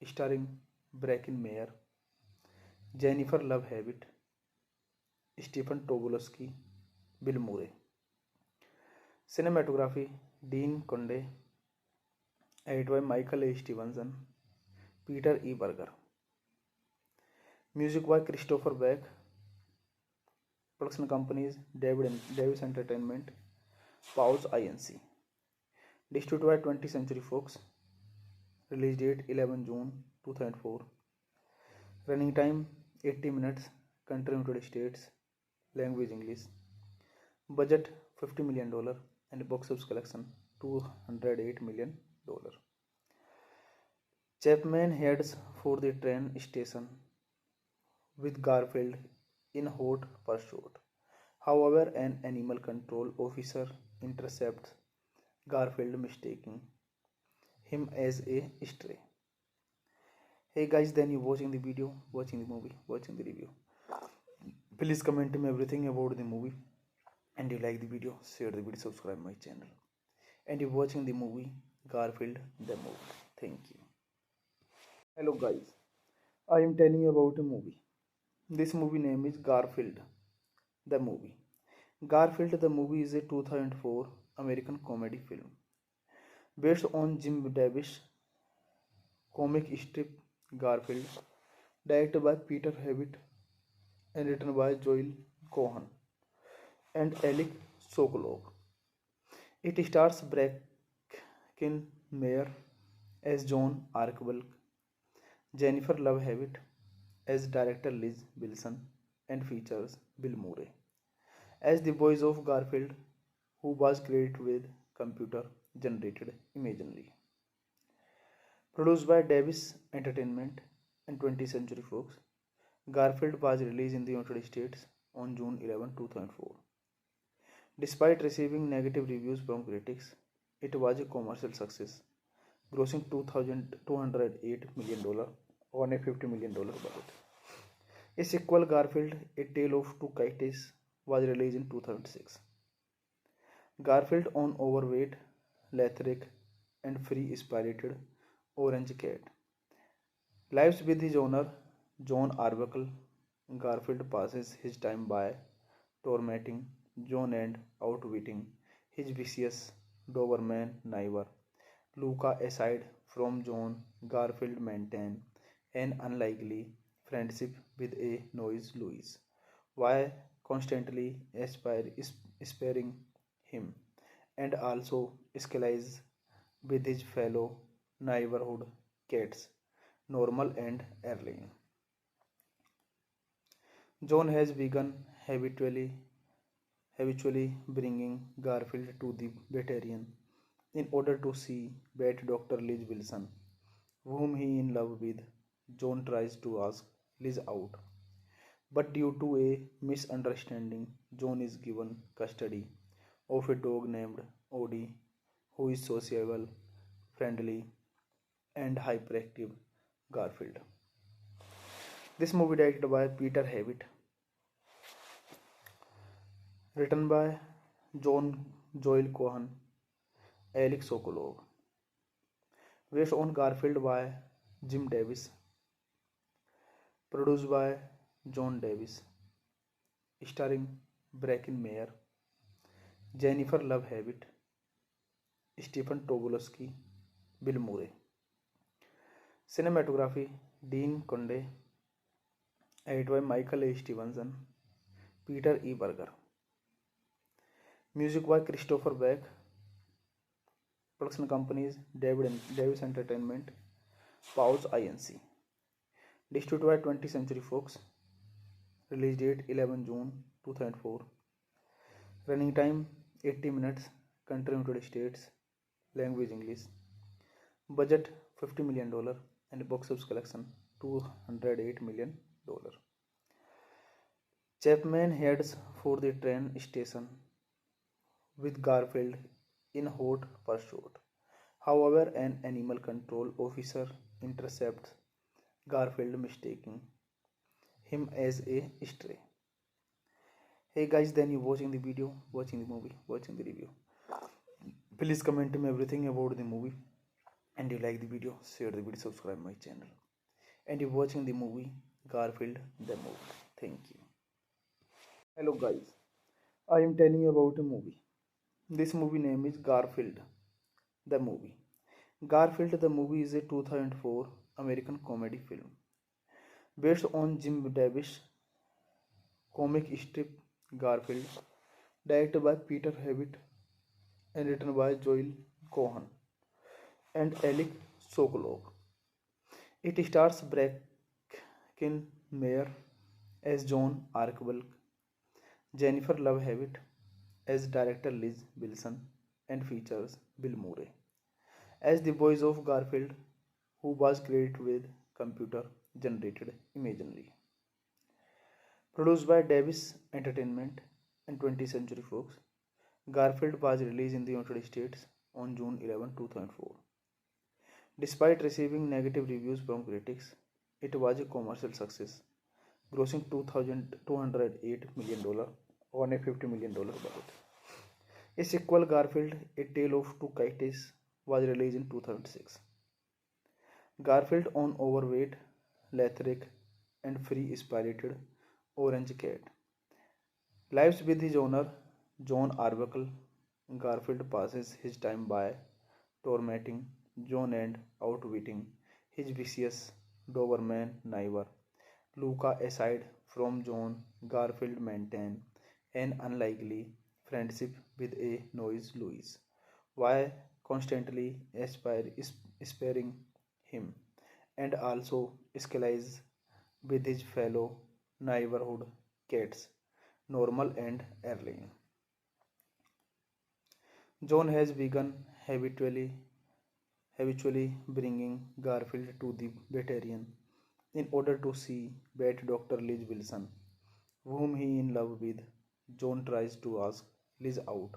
starring Bracken Meyer, Jennifer Love Hewitt, Stephen Tobolowsky, Bill Murray. Cinematography: Dean Conde, edited by Michael A. Stevenson, Peter E. Berger. Music by Christopher Beck. Production companies: Davis Entertainment, Pause Inc. Distributed by 20th Century Fox. Release date 11 June 2004. Running time 80 minutes. Country United States. Language English. Budget $50 million and box office collection $208 million. Chapman heads for the train station with Garfield in hot pursuit. However, an animal control officer intercepts Garfield, mistaking him as a stray. Hey guys, then you watching the video, watching the movie, watching the review. Please comment me everything about the movie. And you like the video, share the video, subscribe my channel. And you're watching the movie Garfield the movie. Thank you. Hello guys, I am telling you about a movie. This movie name is Garfield the movie. Garfield the movie is a 2004 American comedy film based on Jim Davis comic strip Garfield, directed by Peter Hewitt and written by Joel Cohen and Alec Sokolov. It stars Bracken Meyer as John Arkbulk, Jennifer Love Hewitt as director Liz Wilson and features Bill Murray as the voice of Garfield, who was created with computer generated imagery. Produced by Davis Entertainment and 20th Century Fox, Garfield was released in the United States on June 11, 2004. Despite receiving negative reviews from critics, it was a commercial success, grossing $208 million on a $50 million budget. A sequel, Garfield: A Tale of Two Kites, was released in 2006. Garfield, an overweight, lethargic, and free-spirited orange cat, lives with his owner, John Arbuckle. Garfield passes his time by tormenting John and outwitting his vicious Doberman neighbor. Luca, aside from John, Garfield maintains an unlikely friendship with a noise Louise, while constantly sparing him, and also escalates with his fellow neighborhood cats, Normal and Erling. John has begun habitually bringing Garfield to the veterinarian in order to see vet Dr. Liz Wilson, whom he is in love with. John tries to ask Liz out, but due to a misunderstanding, John is given custody of a dog named Odie, who is sociable, friendly, and hyperactive Garfield. This movie directed by Peter Havitt, written by John Joel Cohen, Alex Sokolov, based on Garfield by Jim Davis, produced by John Davis, starring Bracken Mayer, Jennifer Love Hewitt, Stephen Tobolowsky, Bill Murray. Cinematography: Dean Conde, edited by Michael A. Stevenson, Peter E. Berger. Music by Christopher Beck. Production companies: Davis Entertainment, Pause Inc. Distributed by 20th Century Fox. Release date 11 June 2004. Running time 80 minutes. Country United States. Language English. Budget $50 million and box office collection $208 million. Chapman heads for the train station with Garfield in hot pursuit. However, an animal control officer intercepts Garfield, mistaking him as a stray. Hey guys, then you watching the video, watching the movie, watching the review. Please comment me everything about the movie. And you like the video, share the video, subscribe my channel. And you watching the movie Garfield the movie. Thank you. Hello guys, I am telling you about a movie. This movie name is Garfield the movie. Garfield the movie is a 2004 American comedy film based on Jim Davis comic strip Garfield, directed by Peter Havitt and written by Joel Cohen and Alec Sokolov. It stars Bracken Mayer as John Arbuckle, Jennifer Love Hewitt as director Liz Wilson, and features Bill Murray as the voice of Garfield, who was created with computer generated imagery. Produced by Davis Entertainment and 20th Century Fox, Garfield was released in the United States on June 11, 2004. Despite receiving negative reviews from critics, it was a commercial success, grossing $208 million on a $50 million budget. A sequel, Garfield: A Tale of Two Kites, was released in 2006. Garfield, an overweight, lethargic, and free-spirited orange cat, lives with his owner, John Arbuckle. Garfield passes his time by tormenting John and outwitting his vicious Doberman neighbor. Luca, aside from John, Garfield maintains an unlikely friendship with a noise Louise, while constantly sparing him, and also escalates with his fellow neighborhood cats, Normal and Erling. John has begun habitually bringing Garfield to the veterinarian in order to see vet Dr. Liz Wilson, whom he in love with. John tries to ask Liz out,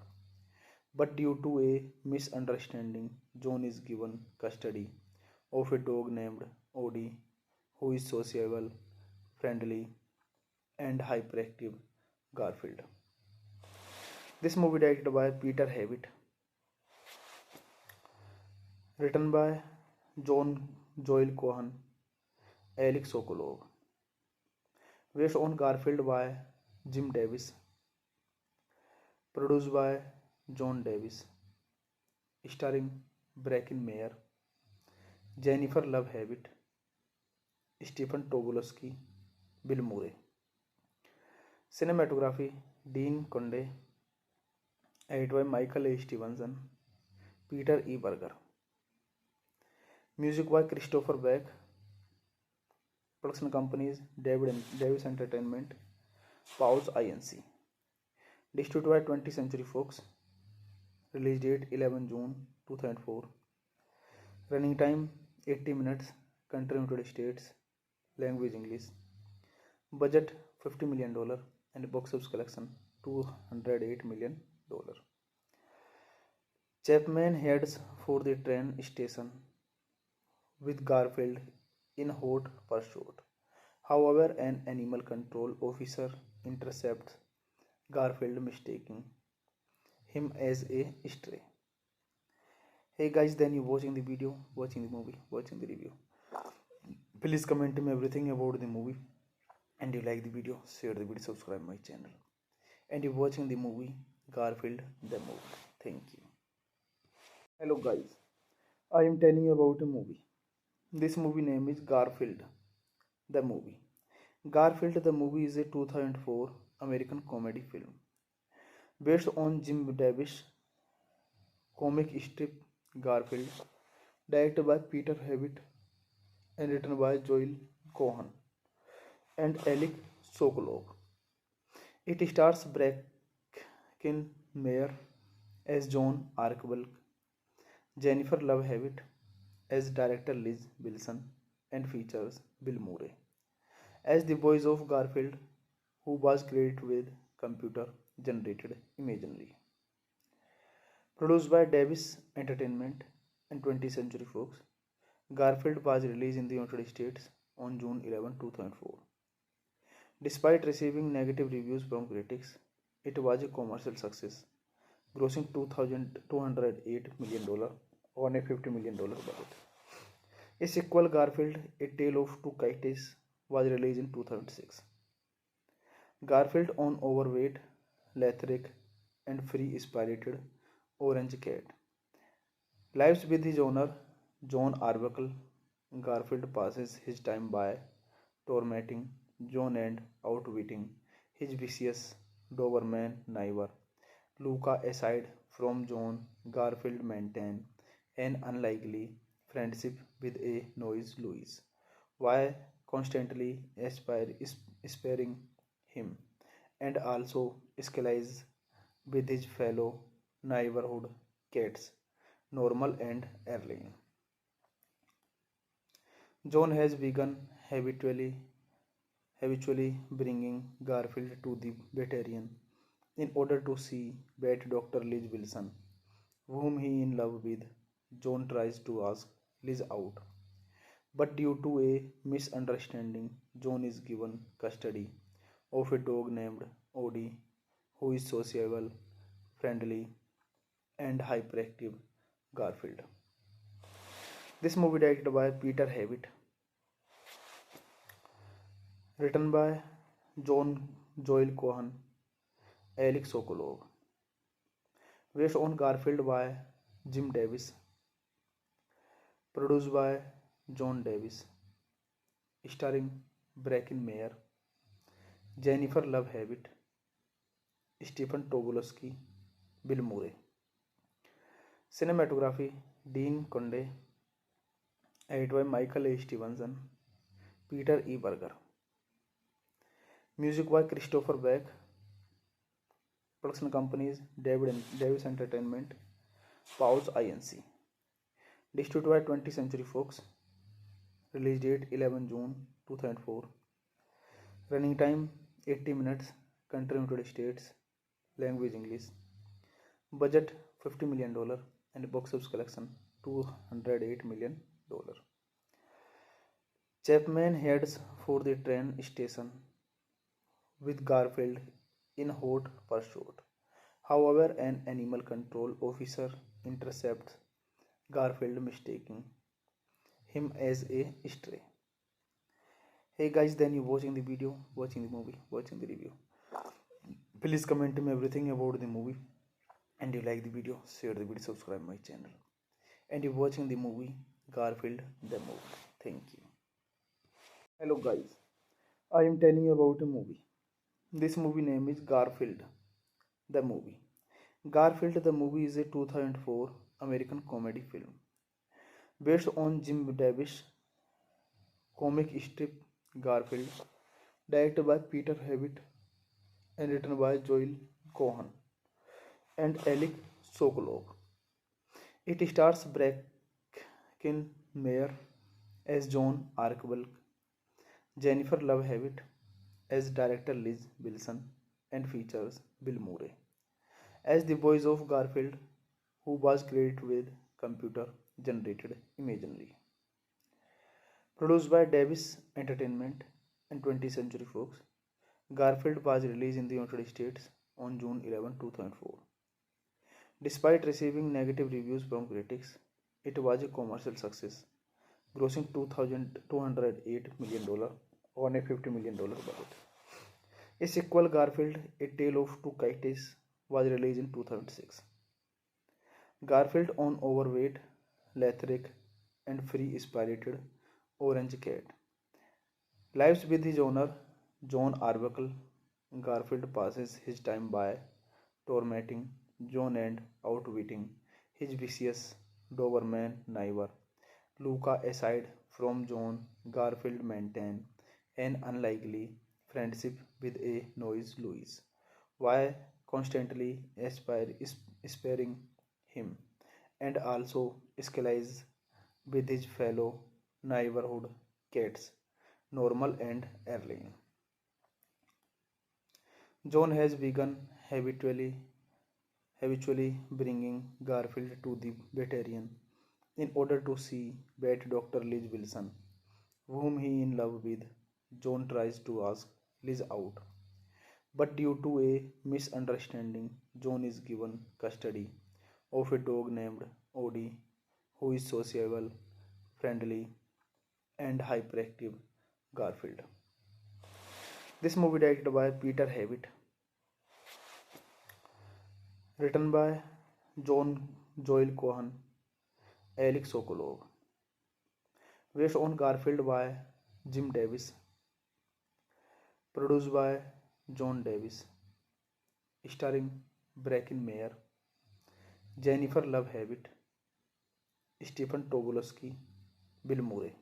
but due to a misunderstanding, John is given custody of a dog named Odie, who is sociable, friendly, and hyperactive Garfield. This movie directed by Peter Havitt, written by John Joel Cohen, Alex Sokolov, based on Garfield by Jim Davis, produced by John Davis, starring Bracken Mayer, Jennifer Love Hewitt, Stephen Tobolowsky, Bill Murray. Cinematography Dean Conde, edited by Michael A. Stevenson, Peter E. Berger. Music by Christopher Beck. Production companies Davis Entertainment, Pause Inc. Distributed by 20th Century Fox. Release date 11 June 2004. Running time 80 minutes. Country United States. Language English. Budget $50 million and box office collection $208 million. Chapman heads for the train station with Garfield in hot pursuit. However, an animal control officer intercepts Garfield, mistaking him as a stray. Hey guys, then you watching the video, watching the movie, watching the review. Please comment me everything about the movie. And you like the video, share the video, subscribe my channel. And you watching the movie Garfield the movie. Thank you. Hello guys, I am telling you about a movie. This movie name is Garfield the movie. Garfield the movie is a 2004 American comedy film based on Jim Davis comic strip Garfield, directed by Peter Havitt and written by Joel Cohen and Alec Sokolov. It stars Bracken Mayer as John Arkbulk, Jennifer Love Hewitt as director Liz Wilson, and features Bill Murray as the voice of Garfield, who was created with computer generated imagery. Produced by Davis Entertainment and 20th Century Fox, Garfield was released in the United States on June 11, 2004. Despite receiving negative reviews from critics, it was a commercial success, grossing $208 million on a $50 million budget. A sequel, Garfield: A Tale of Two Kites, was released in 2006. Garfield, an overweight, lethargic, and free-spirited orange cat, lives with his owner, John Arbuckle. Garfield passes his time by tormenting John and outwitting his vicious Doberman neighbor, Luca. Aside from John, Garfield maintains an unlikely friendship with a noise Louise, while constantly sparing him, and also escalates with his fellow neighborhood cats, Normal and Erling. John has begun habitually bringing Garfield to the veterinarian in order to see vet Dr. Liz Wilson, whom he in love with. John tries to ask Liz out, but due to a misunderstanding, John is given custody of a dog named Odie, who is sociable, friendly, and hyperactive Garfield. This movie directed by Peter Havitt, written by John Joel Cohen, Alex Sokolov, based on Garfield by Jim Davis, produced by John Davis, starring Bracken Mayer, Jennifer Love Hewitt, Stephen Tobolowsky, Bill Murray. Cinematography Dean Conde, edited by Michael A. Stevenson, Peter E. Berger. Music by Christopher Beck. Production companies Davis Entertainment, Pause Inc. Distributed by 20th Century Fox. Release date 11 June 2004. Running time 80 minutes. Country United States. Language English. Budget $50 million and box office collection $208 million. Chapman heads for the train station with Garfield in hot pursuit. However, an animal control officer intercepts Garfield, mistaking him as a stray. Hey guys, then you watching the video, watching the movie, watching the review. Please comment me everything about the movie. And you like the video, share the video, subscribe my channel. And you watching the movie Garfield the movie. Thank you. Hello guys, I am telling you about a movie. This movie name is Garfield the movie. Garfield the movie is a 2004 American comedy film based on Jim Davis comic strip Garfield, directed by Peter Hewitt and written by Joel Cohen and Alec Sokolov. It stars Bracken Meyer as John Arkbulk, Jennifer Love Hewitt as director Liz Wilson, and features Bill Murray as the voice of Garfield, who was created with computer generated imagery. Produced by Davis Entertainment and 20th Century Fox, Garfield was released in the United States on June 11, 2004. Despite receiving negative reviews from critics, it was a commercial success, grossing $208 million on a $50 million budget. A sequel, Garfield, A Tale of Two Kites, was released in 2006. Garfield, an overweight, lethargic, and free-spirited orange cat, lives with his owner, John Arbuckle. Garfield passes his time by tormenting John and outwitting his vicious Doberman neighbor, Luca. Aside from John, Garfield maintains an unlikely friendship with a noise Louise, while constantly sparing him, and also escalates with his fellow neighborhood cats, Normal and Erling. John has begun habitually bringing Garfield to the veterinarian in order to see vet Dr. Liz Wilson, whom he is in love with. John tries to ask Liz out, but due to a misunderstanding, John is given custody of a dog named Odie, who is sociable, friendly, and hyperactive Garfield. This movie directed by Peter Hewitt, written by Joel Cohen, Alec Sokolov, based on Garfield by Jim Davis, produced by John Davis, starring Bracken Meyer, Jennifer Love Hewitt, Stephen Tobolowsky, Bill Murray.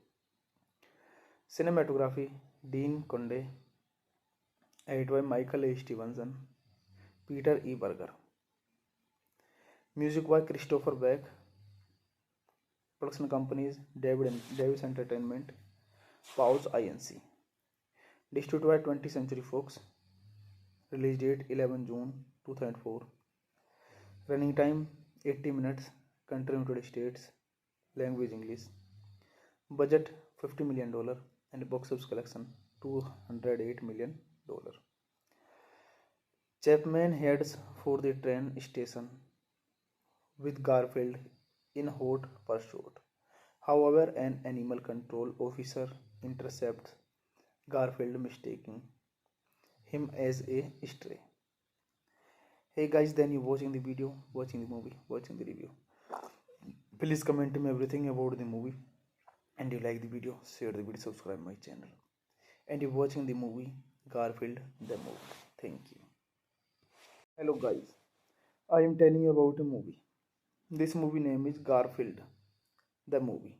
Cinematography Dean Conde, edited by Michael A. Stevenson, Peter E. Berger. Music by Christopher Beck. Production companies Davis Entertainment, Pause Inc. Distributed by 20th Century Fox. Release date 11 June 2004. Running time 80 minutes. Country United States. Language English. Budget $50 million and box office collection $208 million. Chapman heads for the train station with Garfield in hot pursuit. However, an animal control officer intercepts Garfield, mistaking him as a stray. Hey guys, then you watching the video, watching the movie, watching the review. Please comment me everything about the movie. And you like the video, share the video, subscribe my channel. And you watching the movie Garfield the movie. Thank you. Hello guys, I am telling you about a movie. This movie name is Garfield the movie.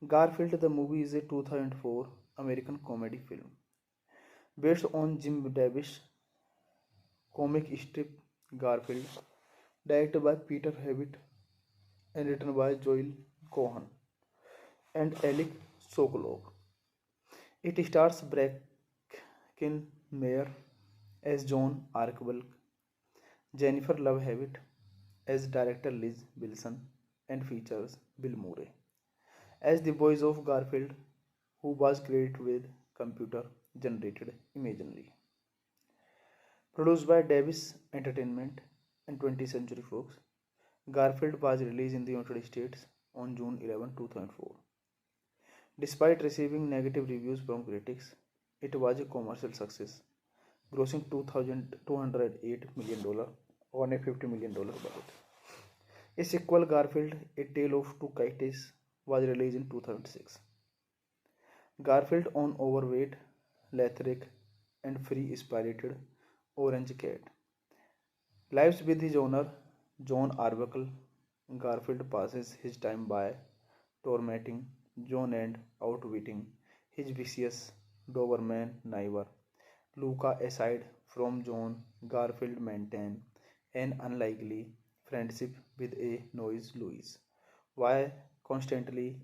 Garfield the movie is a 2004 American comedy film based on Jim Davis comic strip Garfield, directed by Peter Hewitt and written by Joel Cohen and Alec Sokolov. It stars Bracken Mayer as John Arkbulk, Jennifer Love Hewitt as director Liz Wilson, and features Bill Murray as the voice of Garfield, who was created with computer generated imagery. Produced by Davis Entertainment and 20th Century Fox, Garfield was released in the United States on June 11, 2004. Despite receiving negative reviews from critics, it was a commercial success, grossing $208 million on a $50 million budget. A sequel, Garfield: A Tale of Two Kites, was released in 2006. Garfield on overweight, lethargic, and free-spirited orange cat lives with his owner, John Arbuckle. Garfield passes his time by tormenting John and outwitting his vicious Doberman neighbor. Luca, aside from John, Garfield maintains an unlikely friendship with a noise Louise, while constantly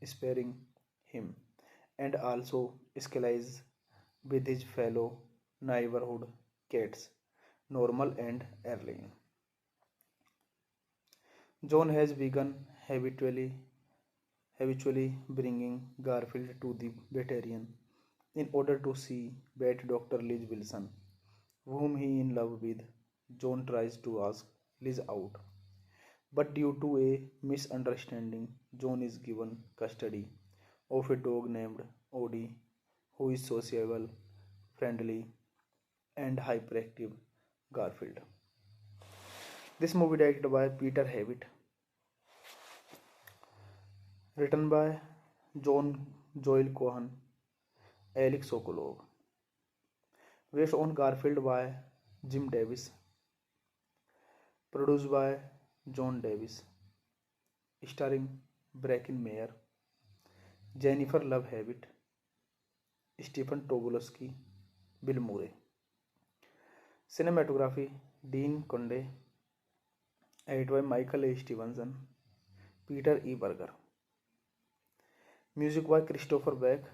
sparing him, and also scales with his fellow neighborhood cats, Normal and Erling. John has begun habitually bringing Garfield to the veterinarian in order to see vet Dr. Liz Wilson, whom he is in love with. John tries to ask Liz out, but due to a misunderstanding, John is given custody of a dog named Odie, who is sociable, friendly, and hyperactive Garfield. This movie directed by Peter Hewitt, written by John Joel Cohen, Alec Sokolov, based on Garfield by Jim Davis, produced by John Davis, starring Bracken Mayer, Jennifer Love Hewitt, Stephen Tobolowsky, Bill Murray. Cinematography: Dean Conde, edited by Michael A. Stevenson, Peter E. Berger. Music by Christopher Beck.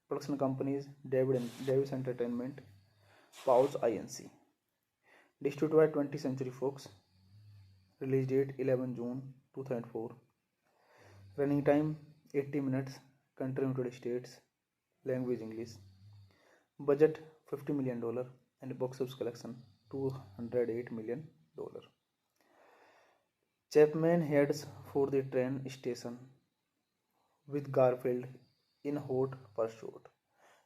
Production companies: Davis Entertainment, Pause Inc. Distributed by 20th Century Fox. Release date 11 June 2004. Running time 80 minutes. Country United States. Language English. Budget $50 million and box office collection $208 million. Chapman heads for the train station with Garfield in hot pursuit.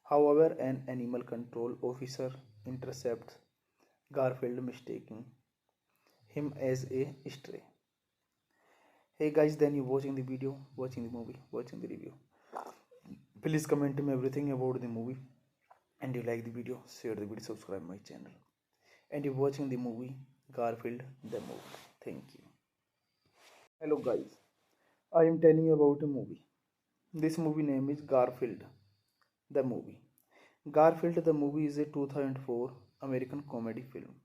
However, an animal control officer intercepts Garfield, mistaking him as a stray. Hey guys, then you watching the video, watching the movie, watching the review. Please comment me everything about the movie. And you like the video, share the video, subscribe my channel. And you watching the movie Garfield the movie. Thank you. Hello guys, I am telling you about a movie. This movie name is Garfield the movie. Garfield the movie is a 2004 American comedy film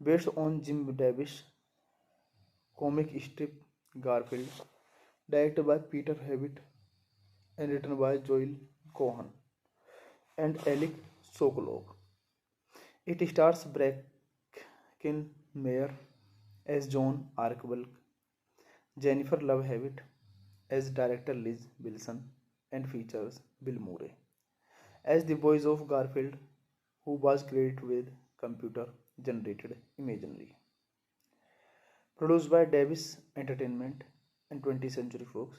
based on Jim Davis comic strip Garfield, directed by Peter Hewitt and written by Joel Cohen and Alec Sokolov. It stars Bracken Mayer as John Arkbulk, Jennifer Love Hewitt as director Liz Wilson, and features Bill Murray as the voice of Garfield, who was created with computer generated imagery. Produced by Davis Entertainment and 20th Century Fox,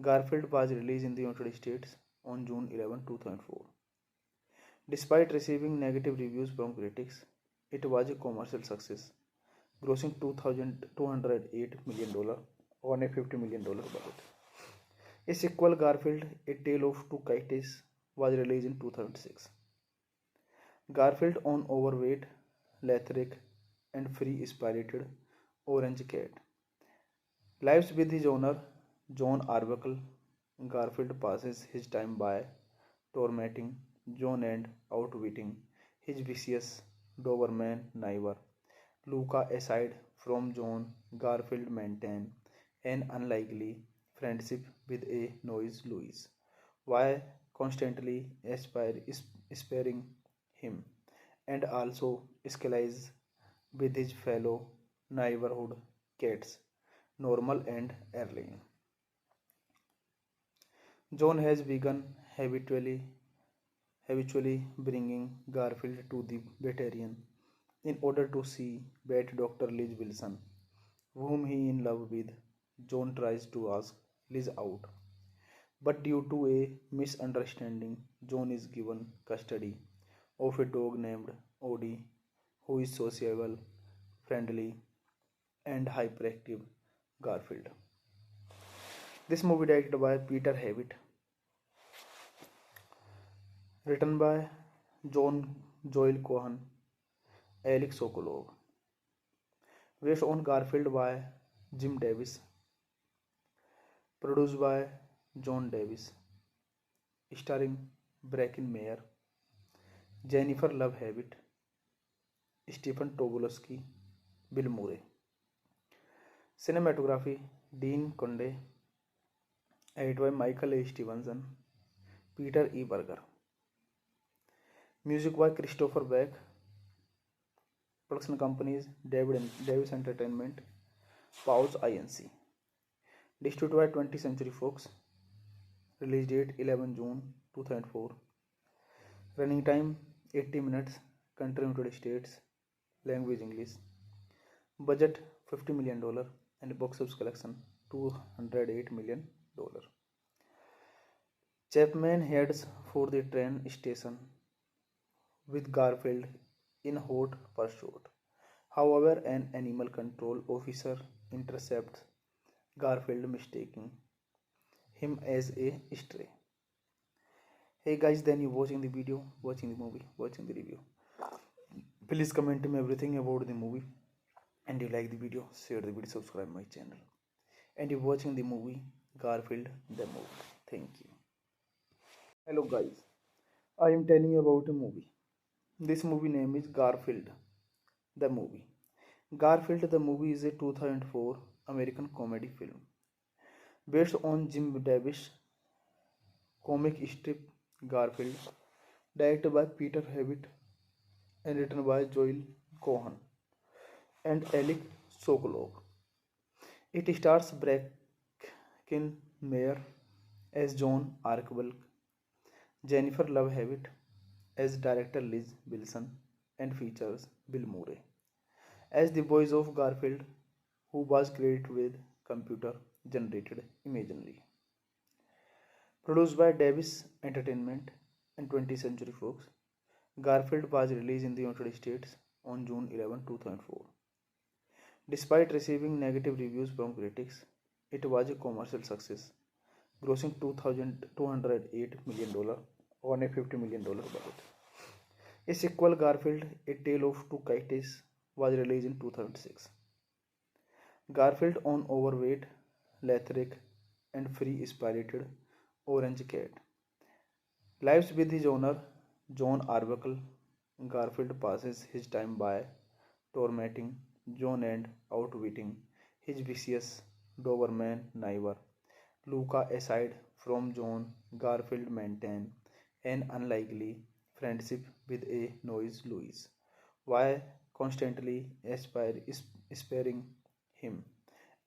Garfield was released in the United States on June 11, 2004. Despite receiving negative reviews from critics, it was a commercial success, grossing $208 million on a $50 million budget. A sequel, Garfield: A Tale of Two Kites, was released in 2006. Garfield on overweight, lethargic, and free-spirited orange cat lives with his owner, John Arbuckle. Garfield passes his time by tormenting John and outwitting his vicious Doberman neighbor. Luca, aside from John, Garfield maintained an unlikely friendship with a noise Louise, while constantly sparing him, and also scales with his fellow neighborhood cats, Normal and Erling. John has begun habitually bringing Garfield to the veterinarian in order to see vet Dr. Liz Wilson, whom he in love with. John tries to ask Liz out, but due to a misunderstanding, John is given custody of a dog named Odie, who is sociable, friendly, and hyperactive Garfield. This movie directed by Peter Havitt, written by John Joel Cohen, Alex Sokolov, based on Garfield by Jim Davis, produced by John Davis, starring Bracken Mayer, Jennifer Love Hewitt, Stephen Tobolowsky, Bill Murray. Cinematography Dean Conde, edited by Michael A. Stevenson, Peter E. Berger. Music by Christopher Beck. Production companies Davis Entertainment, Pause Inc. Distributed by 20th Century Fox. Release date 11 June 2004. Running time 80 minutes. Country United States. Language English. Budget $50 million and box office collection $208 million. Chapman heads for the train station with Garfield in hot pursuit. However, an animal control officer intercepts Garfield, mistaking him as a stray. Hey guys, then you watching the video, watching the movie, watching the review. Please comment me everything about the movie. And you like the video, share the video, subscribe my channel. And you watching the movie Garfield the movie. Thank you. Hello guys, I am telling you about a movie. This movie name is Garfield the movie. Garfield the movie is a 2004 American comedy film based on Jim Davis comic strip Garfield, directed by Peter Havitt and written by Joel Cohen and Alec Sokolov. It stars Bracken Mayer as John Arkbulk, Jennifer Love Hewitt as director Liz Wilson, and features Bill Murray as the voice of Garfield, who was credited with computer generated imagery. Produced by Davis Entertainment and 20th Century Fox, Garfield was released in the United States on June 11, 2004. Despite receiving negative reviews from critics, it was a commercial success, grossing $208 million on a $50 million budget. A sequel, Garfield: A Tale of Two Kites, was released in 2006. Garfield, an overweight, lethargic, and free-spirited orange cat, lives with his owner, John Arbuckle. Garfield passes his time by tormenting John and outwitting his vicious Doberman neighbor. Luca, aside from John, Garfield maintains an unlikely friendship with a noise Louise, while constantly sparing him,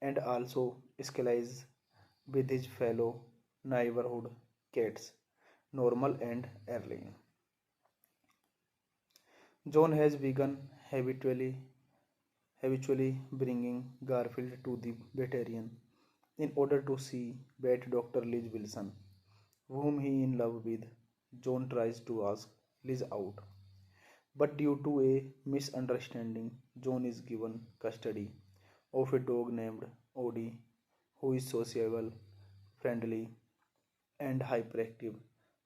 and also scales with his fellow neighborhood cats, Normal and Erling. John has begun habitually bringing Garfield to the veterinarian in order to see vet Dr. Liz Wilson, whom he in love with. John tries to ask Liz out, but due to a misunderstanding, John is given custody of a dog named Odie, who is sociable, friendly, and hyperactive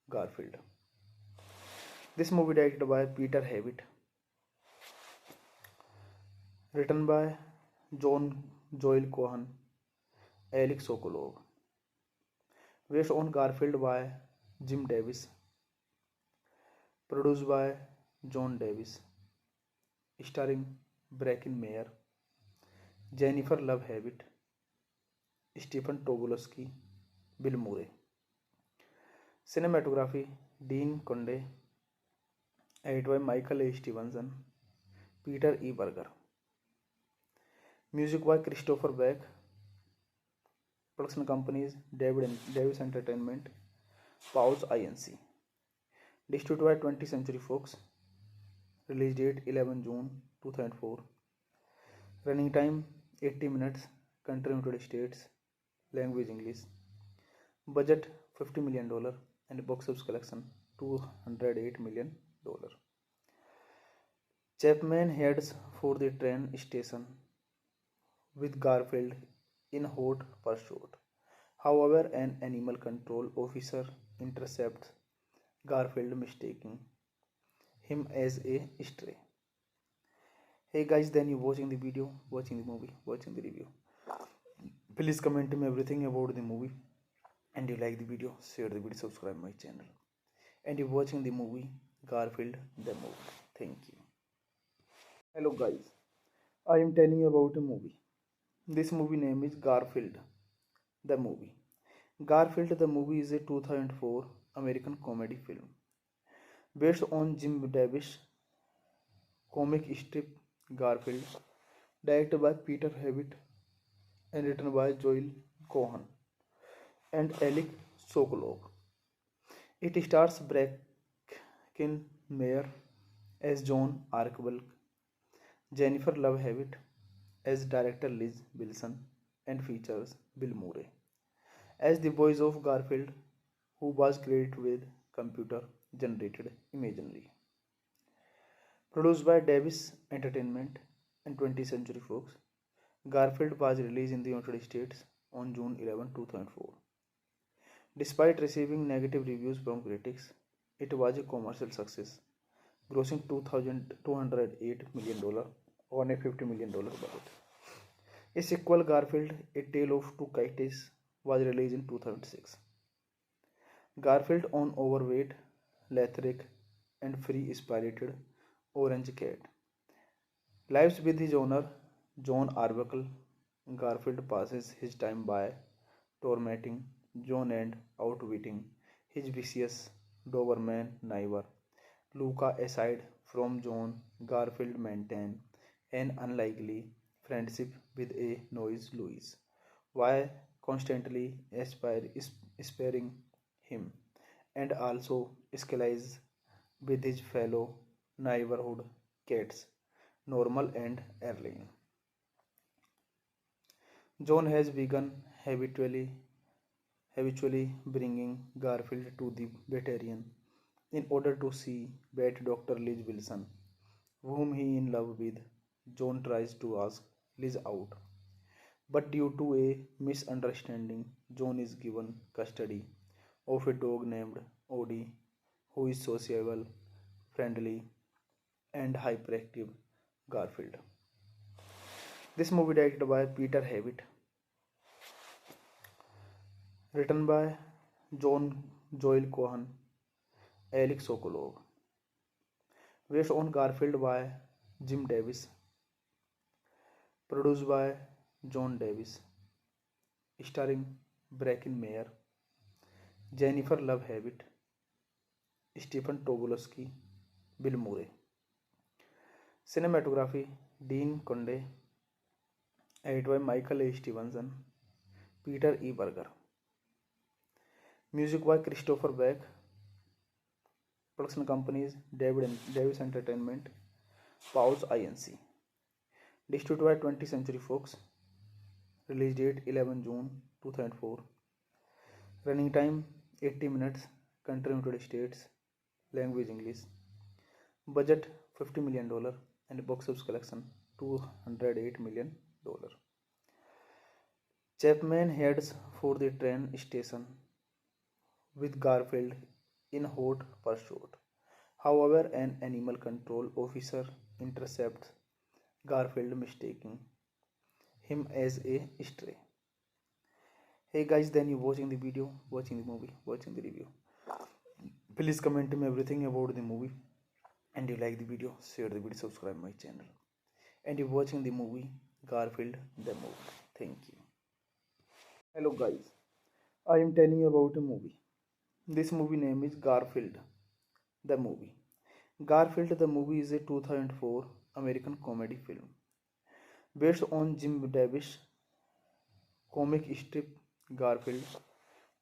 Garfield. This movie directed by Peter Havitt, written by John Joel Cohen, Alex Sokolov, based on Garfield by Jim Davis, Produced by John Davis, starring Bracken Mayer, Jennifer Love Hewitt, Stephen Tobolowsky, Bill Murray. Cinematography Dean Conde, edited by Michael A. Stevenson, Peter E. Berger. Music by Christopher Beck. Production companies Davis Entertainment, Pause Inc. Distributed by 20th Century Fox. Release date 11 June 2004. Running time 80 minutes. Country United States. Language English. Budget $50 million and box office collection $208 million. Chapman heads for the train station with Garfield in hot pursuit. However, an animal control officer intercepts Garfield, mistaking him as a stray. Hey guys, then you watching the video, watching the movie, watching the review. Please comment me everything about the movie. And you like the video, share the video, subscribe my channel. And you watching the movie Garfield the movie. Thank you. Hello guys, I am telling you about a movie. This movie name is Garfield the movie. Garfield the movie is a 2004 American comedy film based on Jim Davis comic strip Garfield, directed by Peter Hewitt and written by Joel Cohen and Alec Sokolov. It stars Bracken Mayer as John Arkbulk, Jennifer Love Hewitt as director Liz Wilson, and features Bill Murray as the voice of Garfield, who was created with computer generated imagery. Produced by Davis Entertainment and 20th Century Fox, Garfield was released in the United States on June 11, 2004. Despite receiving negative reviews from critics, it was a commercial success, grossing $208 million on a $50 million budget. A sequel, Garfield, A Tale of Two Kites, was released in 2006. Garfield, an overweight, lethargic, and free-spirited orange cat, lives with his owner, John Arbuckle. Garfield passes his time by tormenting John and outwitting his vicious Doberman neighbor, Luca. Aside from John, Garfield maintains an unlikely friendship with a noise Louise, while constantly sparing him, and also escalates with his fellow neighborhood cats, Normal and Erling. John has begun habitually bringing Garfield to the veterinarian in order to see vet Dr. Liz Wilson, whom he is in love with. John tries to ask Liz out, but due to a misunderstanding, John is given custody of a dog named Odie, who is sociable, friendly, and hyperactive Garfield. This movie directed by Peter Hewitt, written by Joel Cohen, Alec Sokolov, based on Garfield by Jim Davis, produced by John Davis, starring Bracken Mayer, Jennifer Love Hewitt, Stephen Tobolowsky, Bill Murray. Cinematography Dean Conde, edited by Michael A. Stevenson, Peter E. Berger. Music by Christopher Beck. Production companies Davis Entertainment, Pause Inc. Distributed by 20th Century Fox. Release date 11 June 2004. Running time 80 minutes. Country United States. Language English. Budget $50 million and box office collection $208 million. Chapman heads for the train station with Garfield in hot pursuit. However, an animal control officer intercepts Garfield, mistaking him as a stray. Hey guys, then you watching the video, watching the movie, watching the review. Please comment me everything about the movie. And you like the video, share the video, subscribe my channel. And you're watching the movie Garfield the movie. Thank you. Hello guys, I am telling you about a movie. This movie name is Garfield the movie. Garfield the movie is a 2004 American comedy film based on Jim Davis comic strip Garfield,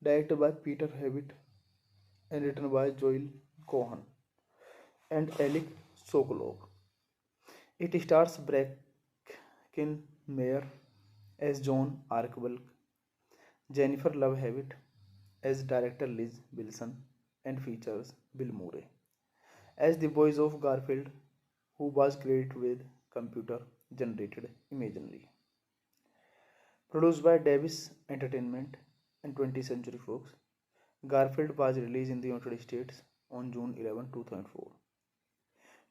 directed by Peter Hewitt and written by Joel Cohen and Alec Sokolov. It stars Bracken Meyer as John Arkbulk, Jennifer Love Hewitt as director Liz Wilson, and features Bill Murray as the voice of Garfield, who was created with computer generated imagery. Produced by Davis Entertainment and 20th Century Fox, Garfield was released in the United States on June 11, 2004.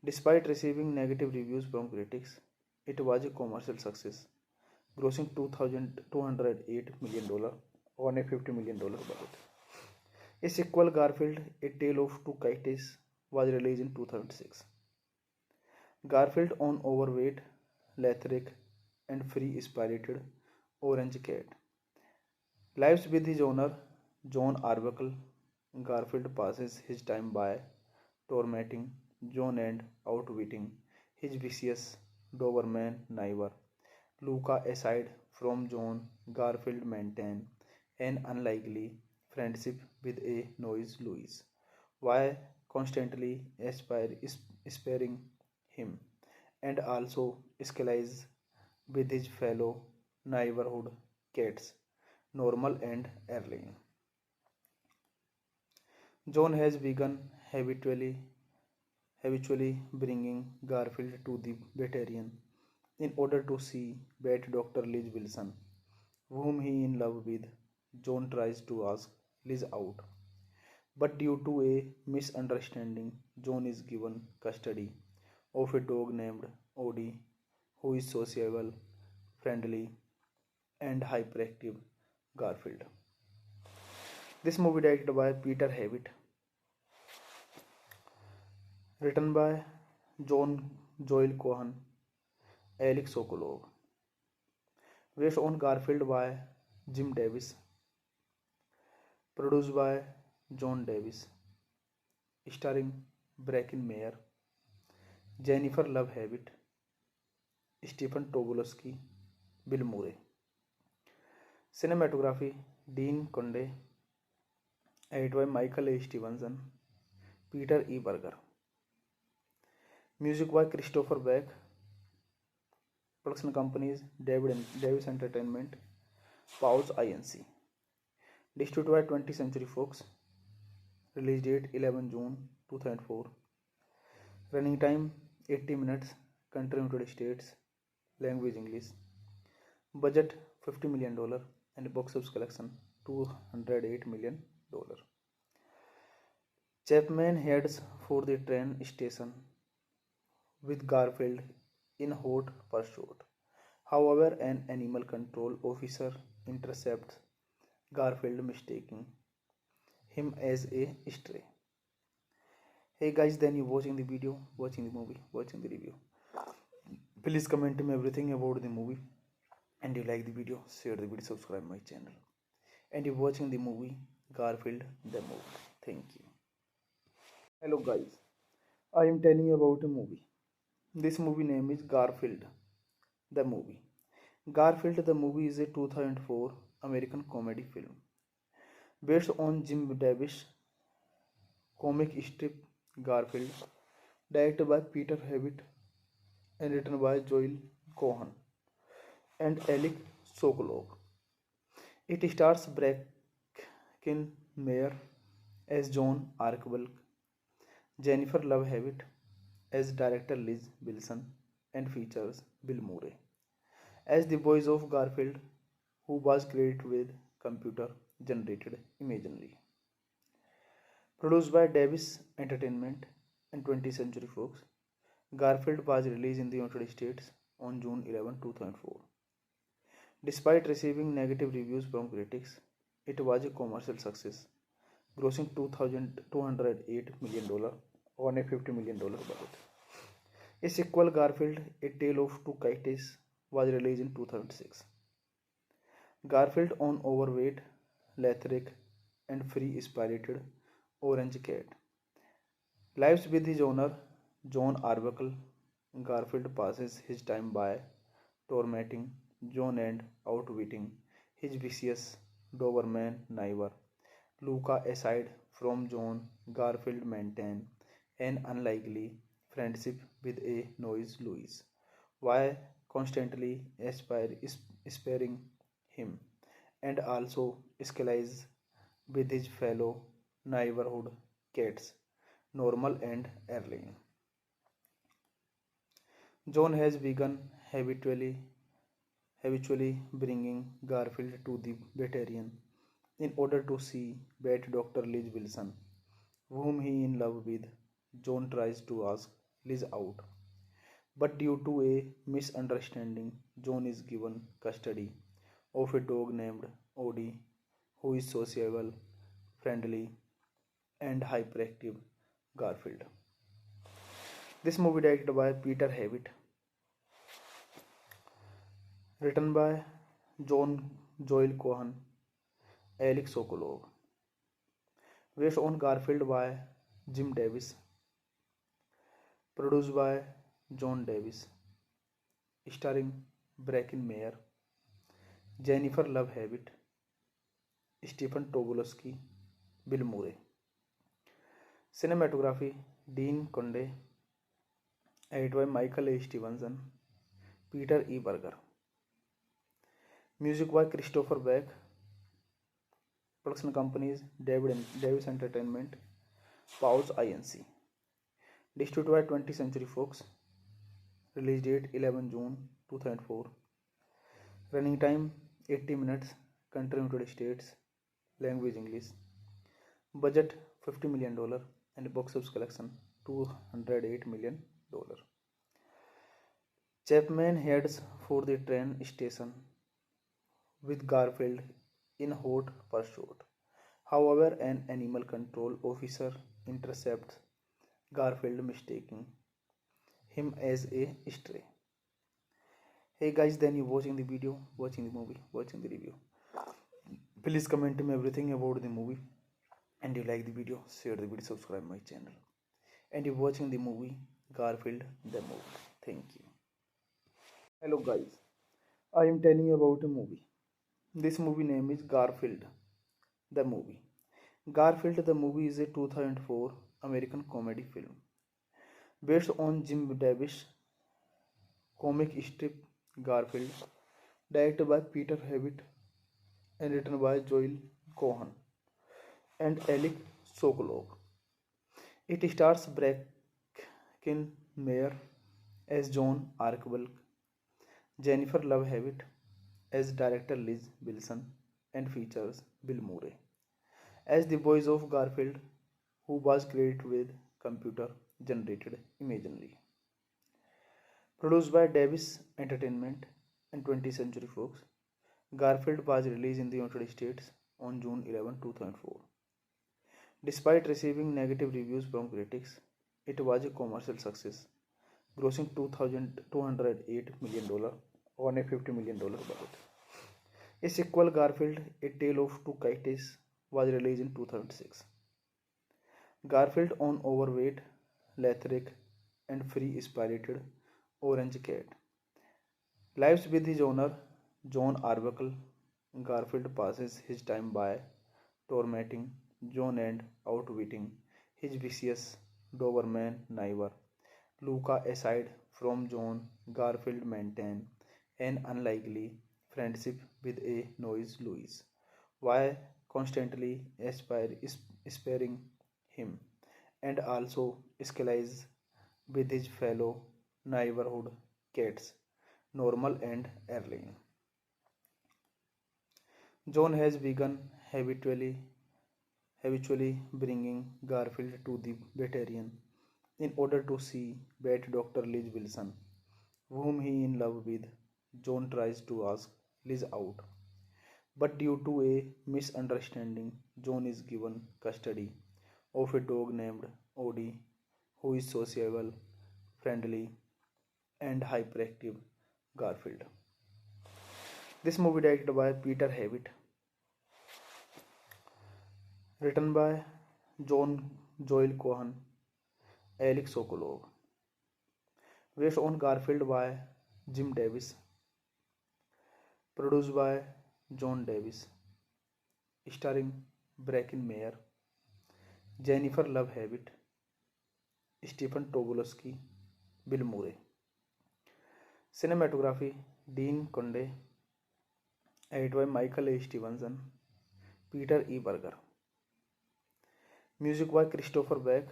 Despite receiving negative reviews from critics, it was a commercial success, grossing $208 million on a $50 million budget. A sequel, Garfield: A Tale of Two Kites, was released in 2006. Garfield, an overweight, lethargic, and free-spirited orange cat, lives with his owner, John Arbuckle. Garfield passes his time by tormenting John and outwitting his vicious Doberman neighbor, Luca. Aside from John, Garfield maintains an unlikely friendship with a noise Louise, while constantly sparing him, and also escalates with his fellow neighborhood cats, Normal and Erling. John has begun habitually bringing Garfield to the veterinarian in order to see vet Dr. Liz Wilson, whom he is in love with. John tries to ask Liz out, but due to a misunderstanding, John is given custody of a dog named Odie, who is sociable, friendly, and hyperactive Garfield. This movie directed by Peter Hewitt, written by Joel Cohen, Alec Sokolov, based on Garfield by Jim Davis, produced by John Davis, starring Bracken Meyer, Jennifer Love Hewitt, Stephen Tobolowsky, Bill Murray. Cinematography: Dean Conde, edited by Michael A. Stevenson, Peter E. Berger. Music by Christopher Beck. Production companies: Davis Entertainment, Pause Inc. Distributed by 20th Century Fox. Release date 11 June 2004. Running time 80 minutes. Country United States. Language English. Budget $50 million and box office collection $208 million. Chapman heads for the train station with Garfield in hot pursuit. However, an animal control officer intercepts Garfield, mistaking him as a stray. Hey guys, then you watching the video, watching the movie, watching the review. Please comment me everything about the movie. And you like the video, share the video, subscribe my channel. And you're watching the movie Garfield the movie. Thank you. Hello guys, I am telling you about a movie. This movie name is Garfield the movie. Garfield the movie is a 2004 American comedy film based on Jim Davis comic strip Garfield, directed by Peter Hewitt and written by Joel Cohen and Alec Sokolov. It stars Bracken Meyer as John Arkbulk, Jennifer Love Hewitt as director Liz Wilson, and features Bill Murray as the voice of Garfield, who was created with computer generated imagery. Produced by Davis Entertainment and 20th Century Fox, Garfield was released in the United States on June 11, 2004. Despite receiving negative reviews from critics, it was a commercial success, grossing $2,208 million on a $50 million budget. A sequel, Garfield: A Tale of Two Kites, was released in 2006. Garfield, an overweight, lethargic, and free-spirited orange cat, lives with his owner, John Arbuckle. Garfield passes his time by tormenting John and outwitting his vicious Doberman neighbor. Luca, aside from John, Garfield maintains an unlikely friendship with a noise Louise, while constantly sparing him, and also escalates with his fellow neighborhood cats, Normal and Erling. John has begun habitually bringing Garfield to the veterinarian in order to see vet Dr. Liz Wilson, whom he is in love with. John tries to ask Liz out, but due to a misunderstanding, John is given custody of a dog named Odie, who is sociable, friendly, and hyperactive Garfield. This movie directed by Peter Havitt, written by John Joel Cohen, Alex Sokolov, based on Garfield by Jim Davis, produced by John Davis, starring Bracken Mayer, Jennifer Love Hewitt, Stephen Tobolowsky, Bill Murray. Cinematography: Dean Conde, edited by Michael A. Stevenson, Peter E. Berger. Music by Christopher Beck. Production companies: Davis Entertainment, Pause Inc. Distributed by 20th Century Fox. Release date 11 June 2004. Running time 80 minutes. Country United States. Language English. Budget $50 million and box office collection $208 million. Chapman heads for the train station with Garfield in hot pursuit. However, an animal control officer intercepts Garfield, mistaking him as a stray. Hey guys, then you watching the video, watching the movie, watching the review. Please comment me everything about the movie. And you like the video, share the video, subscribe my channel. And you watching the movie Garfield the movie. Thank you. Hello guys, I am telling you about a movie. This movie name is Garfield the movie. Garfield the movie is a 2004 American comedy film based on Jim Davis comic strip Garfield, directed by Peter Havitt and written by Joel Cohen and Alec Sokolov. It stars Bracken Mayer as John Arbuckle, Jennifer Love Hewitt as director Liz Wilson, and features Bill Murray as the voice of Garfield, who was created with computer generated imagery. Produced by Davis Entertainment and 20th Century Fox, Garfield was released in the United States on June 11, 2004. Despite receiving negative reviews from critics, it was a commercial success, grossing $208 million on a $50 million budget. A sequel, Garfield: A Tale of Two Kites, was released in 2006. Garfield, an overweight, lethargic, and free-spirited orange cat, lives with his owner, John Arbuckle. Garfield passes his time by tormenting John and outwitting his vicious Doberman neighbor. Luca, aside from John, Garfield maintains an unlikely friendship with a noise Louise, while constantly sparing him, and also escalates with his fellow neighborhood cats, Normal and Erling. John has begun habitually bringing Garfield to the veterinarian in order to see vet Dr. Liz Wilson, whom he is in love with. John tries to ask Liz out, But due to a misunderstanding, John is given custody of a dog named Odie, who is sociable, friendly, and hyperactive Garfield. This movie directed by Peter Havitt, written by John Joel Cohen, Alex Sokolov, based on Garfield by Jim Davis, produced by John Davis, starring Bracken Mayer, Jennifer Love Hewitt, Stephen Tobolowsky, Bill Murray. Cinematography Dean Conde, edited by Michael A. Stevenson, Peter E. Berger. Music by Christopher Beck.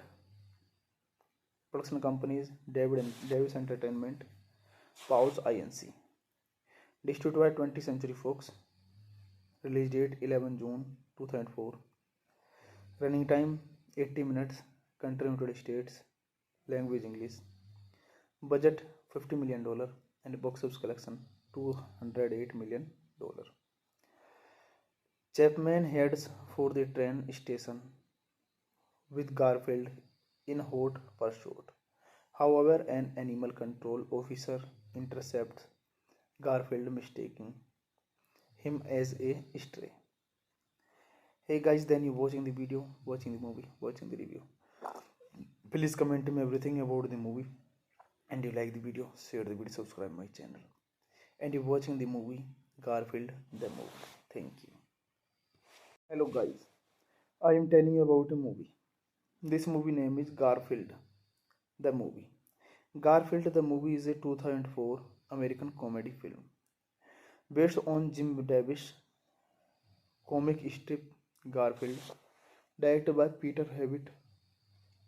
Production companies Davis Entertainment, Pause Inc. Distributed by 20th Century Fox. Release date 11 June 2004. Running time 80 minutes. Country United States. Language English. Budget $50 million and box office collection $208 million. Chapman heads for the train station with Garfield in hot pursuit. However, an animal control officer intercepts Garfield, mistaking him as a stray. Hey guys, then you watching the video, watching the movie, watching the review. Please comment me everything about the movie. And you like the video, share the video, subscribe my channel. And you watching the movie Garfield the movie. Thank you. Hello guys, I am telling you about a movie. This movie name is Garfield the movie. Garfield the movie is a 2004 American comedy film based on Jim Davis comic strip Garfield, directed by Peter Havitt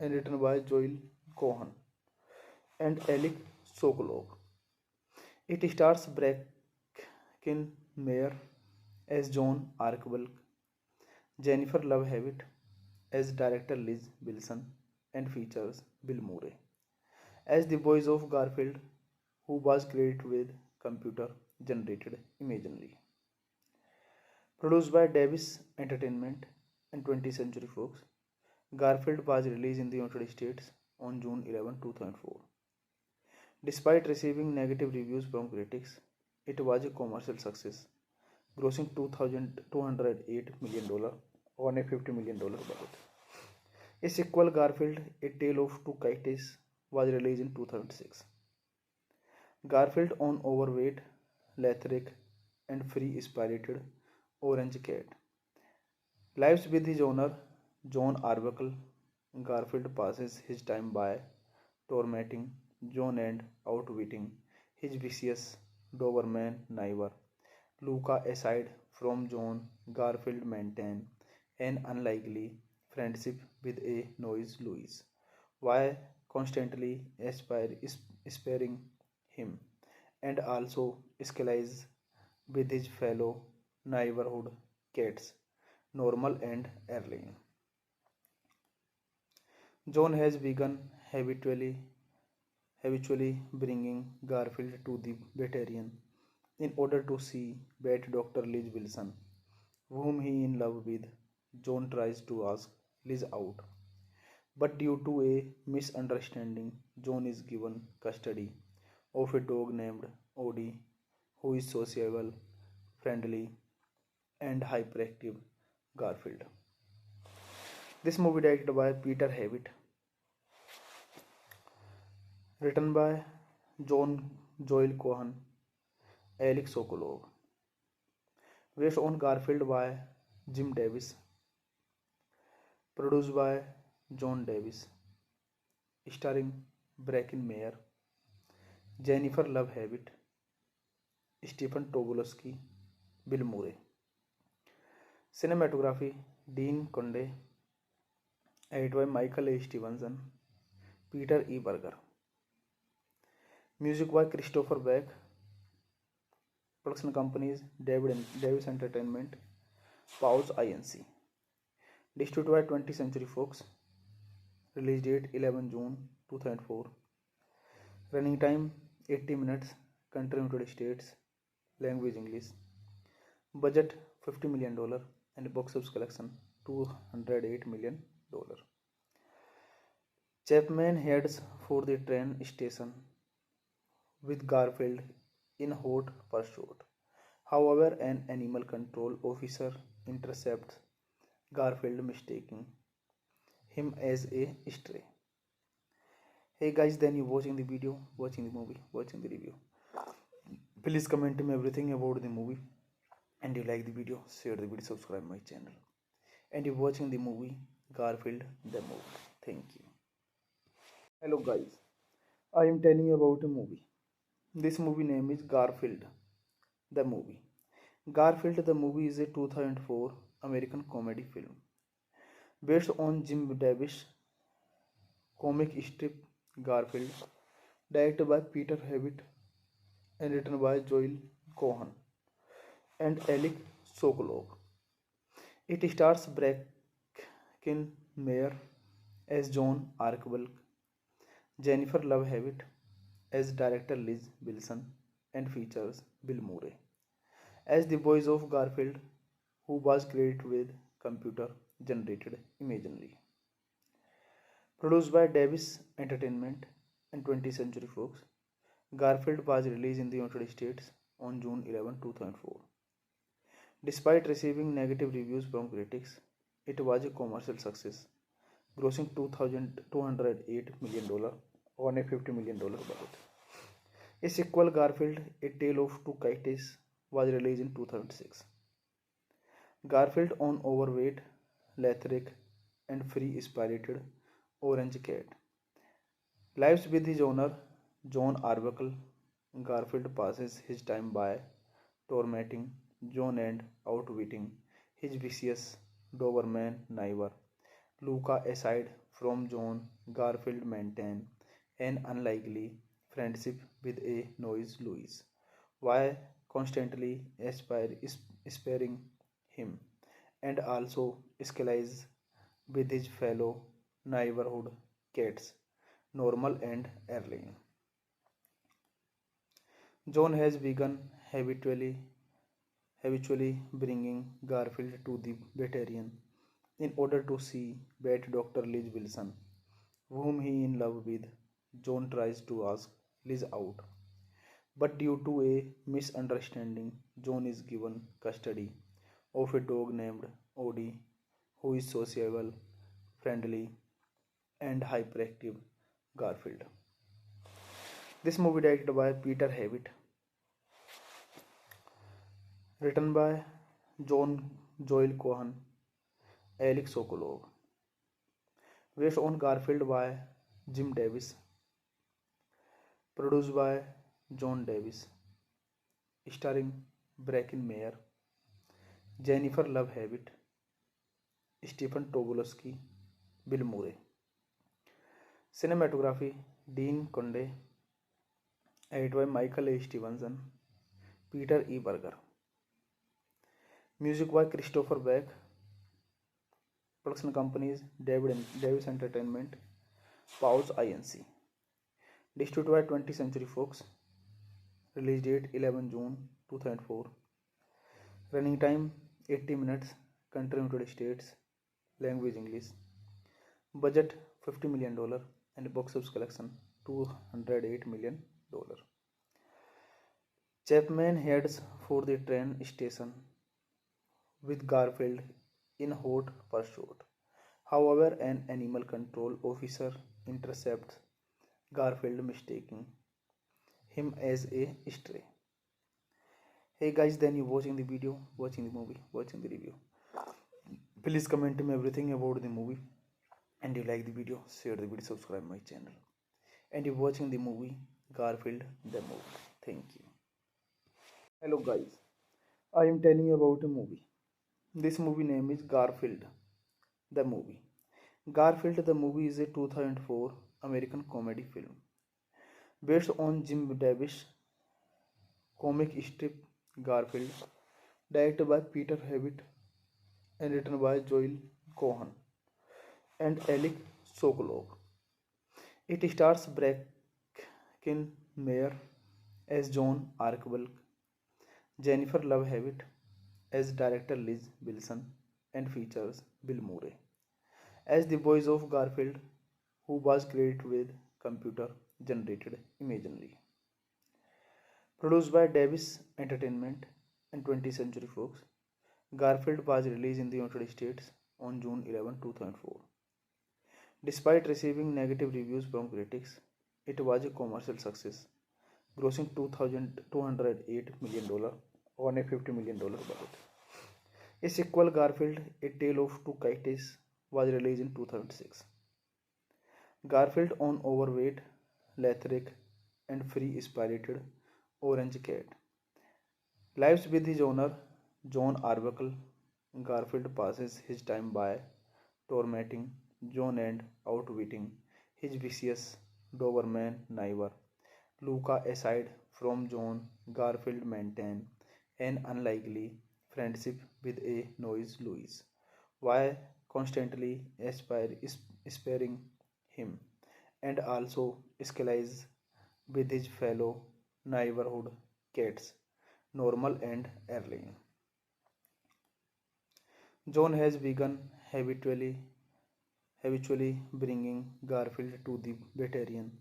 and written by Joel Cohen and Alec Sokolov. It stars Bracken Mayer as John Arkbulk, Jennifer Love Hewitt as director Liz Wilson, and features Bill Murray as the voice of Garfield, who was created with computer generated imagery. Produced by Davis Entertainment and 20th Century Fox, Garfield was released in the United States on June 11, 2004. Despite receiving negative reviews from critics, it was a commercial success, grossing $208 million on a $50 million budget. A sequel, Garfield: A Tale of Two Kites, was released in 2006. Garfield, an overweight, lethargic, and free-spirited orange cat, lives with his owner, John Arbuckle. Garfield passes his time by tormenting John and outwitting his vicious Doberman neighbor, Luca. Aside from John, Garfield maintains an unlikely friendship with a noise Louise, while constantly sparing him, and also escalates with his fellow neighborhood cats, Normal and Erling. John has begun habitually bringing Garfield to the veterinarian in order to see vet Dr. Liz Wilson, whom he is in love with. John tries to ask Liz out, but due to a misunderstanding, John is given custody of a dog named Odie, who is sociable, friendly, and hyperactive Garfield. This movie directed by Peter Havitt, written by John Joel Cohen, Alex Sokolov, based on Garfield by Jim Davis, produced by John Davis, starring Bracken Mayer, Jennifer Love Hewitt, Stephen Tobolowsky, Bill Murray. Cinematography Dean Conde, edited by Michael A. Stevenson, Peter E. Berger. Music by Christopher Beck. Production companies Davis Entertainment, Pause Inc. Distributed by 20th Century Fox. Release date 11 June 2004. Running time 80 minutes. Country United States. Language English. Budget $50 million and box office collection $208 million. Chapman heads for the train station with Garfield in hot pursuit. However, an animal control officer intercepts Garfield, mistaking him as a stray. Hey guys, then you watching the video, watching the movie, watching the review. Please comment me everything about the movie. And you like the video, share the video, subscribe my channel. And you're watching the movie Garfield the movie. Thank you. Hello guys, I am telling you about a movie. This movie name is Garfield the movie. Garfield the movie is a 2004 American comedy film based on Jim Davis comic strip Garfield, directed by Peter Hewitt and written by Joel Cohen and Alec Sokolov. It stars Bracken Meyer as John Arkbulk, Jennifer Love Hewitt as director Liz Wilson, and features Bill Murray as the voice of Garfield, who was credited with computer generated imagery. Produced by Davis Entertainment and 20th Century Fox, Garfield was released in the United States on June 11, 2004. Despite receiving negative reviews from critics, it was a commercial success, grossing $208 million on a $50 million budget. A sequel, Garfield: A Tale of Two Kites, was released in 2006. Garfield, an overweight, lethargic, and free-spirited orange cat, lives with his owner, John Arbuckle. Garfield passes his time by tormenting John and outwitting his vicious Doberman neighbor, Luca. Aside from John, Garfield maintains an unlikely friendship with a noise Louise, while constantly sparing him, and also escalates with his fellow neighborhood cats, Normal and Erling. John has begun habitually bringing Garfield to the veterinarian in order to see vet Dr. Liz Wilson, whom he is in love with. John tries to ask Liz out, but due to a misunderstanding, John is given custody of a dog named Odie, who is sociable, friendly, and hyperactive Garfield. This movie directed by Peter Hewitt, written by Joel Cohen, Alec Sokolov, based on Garfield by Jim Davis, produced by John Davis, starring Bracken Meyer, Jennifer Love Hewitt, Stephen Tobolowsky, Bill Murray. Cinematography: Dean Conde, edited by Michael A. Stevenson, Peter E. Berger. Music by Christopher Beck. Production companies: Davis Entertainment, Pause Inc. Distributed by 20th Century Fox. Release date 11 June 2004. Running time 80 minutes. Country United States. Language English. Budget $50 million and box office collection $208 million. Chapman heads for the train station with Garfield in hot pursuit. However, an animal control officer intercepts Garfield, mistaking him as a stray. Hey guys, then you watching the video, watching the movie, watching the review. Please comment me everything about the movie. And you like the video, share the video, subscribe my channel. And you're watching the movie Garfield the movie. Thank you. Hello guys, I am telling you about a movie. This movie name is Garfield the movie. Garfield the movie is a 2004 American comedy film based on Jim Davis comic strip Garfield, directed by Peter Hewitt and written by Joel Cohen and Alec Sokolov. It stars Bracken Meyer as John Arkbulk, Jennifer Love Hewitt as director Liz Wilson and features Bill Murray as the voice of Garfield, who was created with computer generated imagery. Produced by Davis Entertainment and 20th Century Fox, Garfield was released in the United States on June 11, 2004. Despite receiving negative reviews from critics, it was a commercial success, grossing $208 million on a $50 million budget. A sequel, Garfield: A Tale of Two Kites, was released in 2006. Garfield, an overweight, lethargic, and free-spirited orange cat, lives with his owner, John Arbuckle. Garfield passes his time by tormenting John and outwitting his vicious Doberman neighbor. Luca, aside from John, Garfield maintains an unlikely friendship with a noise Louise, while constantly sparing him, and also escalates with his fellow neighborhood cats, Normal and Erling. John has begun habitually bringing Garfield to the veterinarian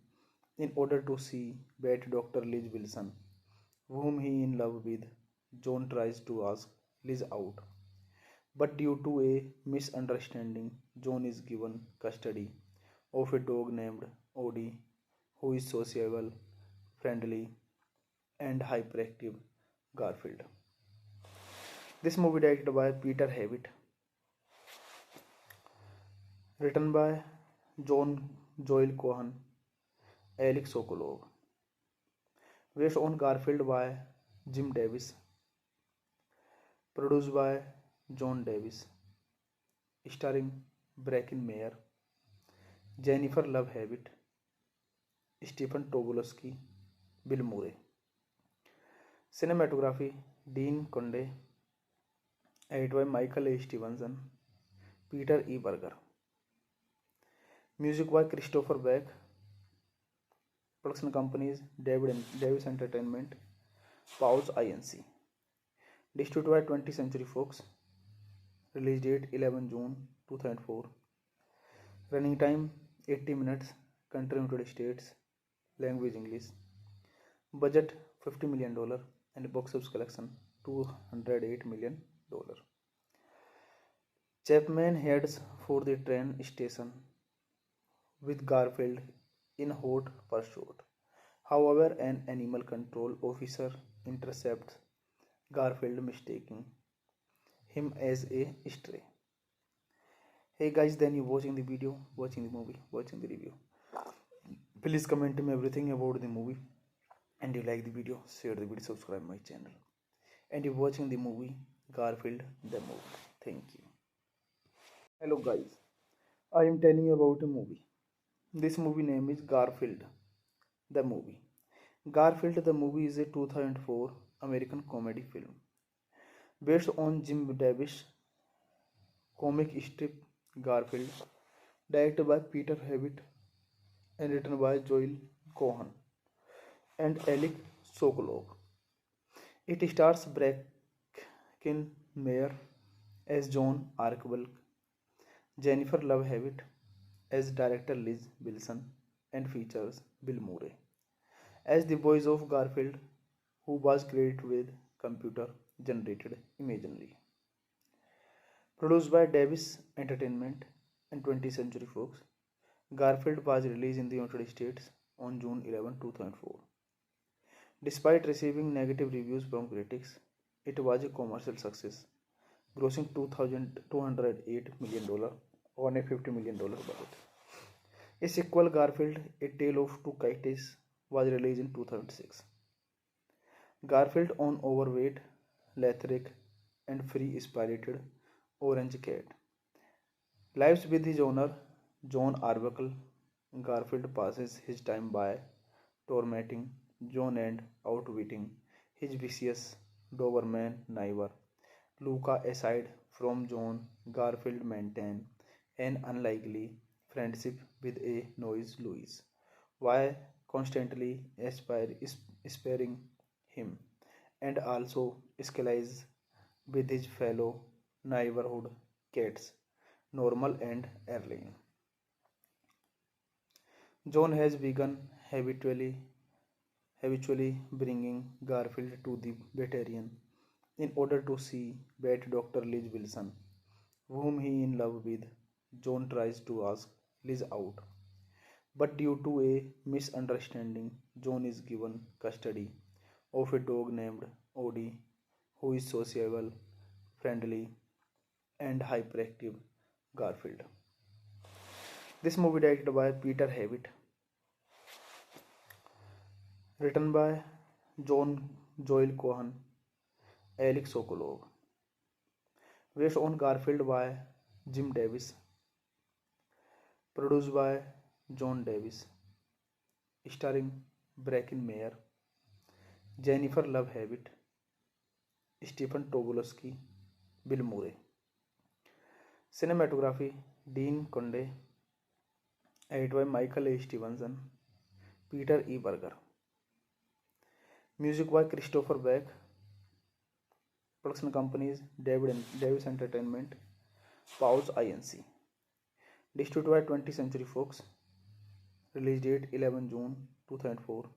in order to see vet Dr. Liz Wilson, whom he is in love with. John tries to ask Liz out, but due to a misunderstanding, John is given custody of a dog named Odie, who is sociable, friendly, and hyperactive Garfield. This movie directed by Peter Havitt, written by John Joel Cohen, Alex Sokolov, based on Garfield by Jim Davis, produced by John Davis, starring Bracken Mayer, Jennifer Love Hewitt, Stephen Tobolowsky, Bill Murray. Cinematography: Dean Conde, edited by Michael A. Stevenson, Peter E. Berger. Music by Christopher Beck. Production companies: Davis Entertainment, Pause Inc. Distributed by 20th Century Fox. Release date 11 June 2004. Running time 80 minutes. Country United States. Language English. Budget $50 million and box office collection $208 million. Chapman heads for the train station with Garfield in hot pursuit. However, an animal control officer intercepts Garfield, mistaking him as a stray. Hey guys, then you watching the video, watching the movie, watching the review. Please comment me everything about the movie. And you like the video, share the video, subscribe my channel. And you're watching the movie Garfield the movie. Thank you. Hello guys, I am telling you about a movie. This movie name is Garfield the movie. Garfield the movie is a 2004 American comedy film based on Jim Davis comic strip Garfield, directed by Peter Havitt and written by Joel Cohen and Alec Sokolov. It stars Bracken Mayer as John Arbuckle, Jennifer Love Hewitt as director Liz Wilson, and features Bill Murray as the voice of Garfield, who was created with computer generated imagery. Produced by Davis Entertainment and 20th Century Fox, Garfield was released in the United States on June 11, 2004. Despite receiving negative reviews from critics, it was a commercial success, grossing $208 million on a $50 million budget. A sequel, Garfield: A Tale of Two Kites, was released in 2006. Garfield, an overweight, lethargic, and free-spirited orange cat, lives with his owner, John Arbuckle. Garfield passes his time by tormenting John and outwitting his vicious Doberman neighbor. Luca, aside from John, Garfield maintains an unlikely friendship with a noise Louise, while constantly sparing him, and also escalates with his fellow neighborhood cats, Normal and Erling. John has begun habitually bringing Garfield to the veterinarian in order to see vet Dr. Liz Wilson, whom he in love with. John tries to ask Liz out, but due to a misunderstanding, John is given custody of a dog named Odie, who is sociable, friendly, and hyperactive Garfield. This movie directed by Peter Havitt, written by John Joel Cohen, Alex Sokolov, based on Garfield by Jim Davis, produced by John Davis, starring Bracken Mayer, Jennifer Love Hewitt, Stephen Tobolowsky, Bill Murray. Cinematography Dean Conde, edited by Michael A. Stevenson, Peter E. Berger. Music by Christopher Beck. Production companies Davis Entertainment, Pause Inc. Distributed by 20th Century Fox. Release date 11 June 2004.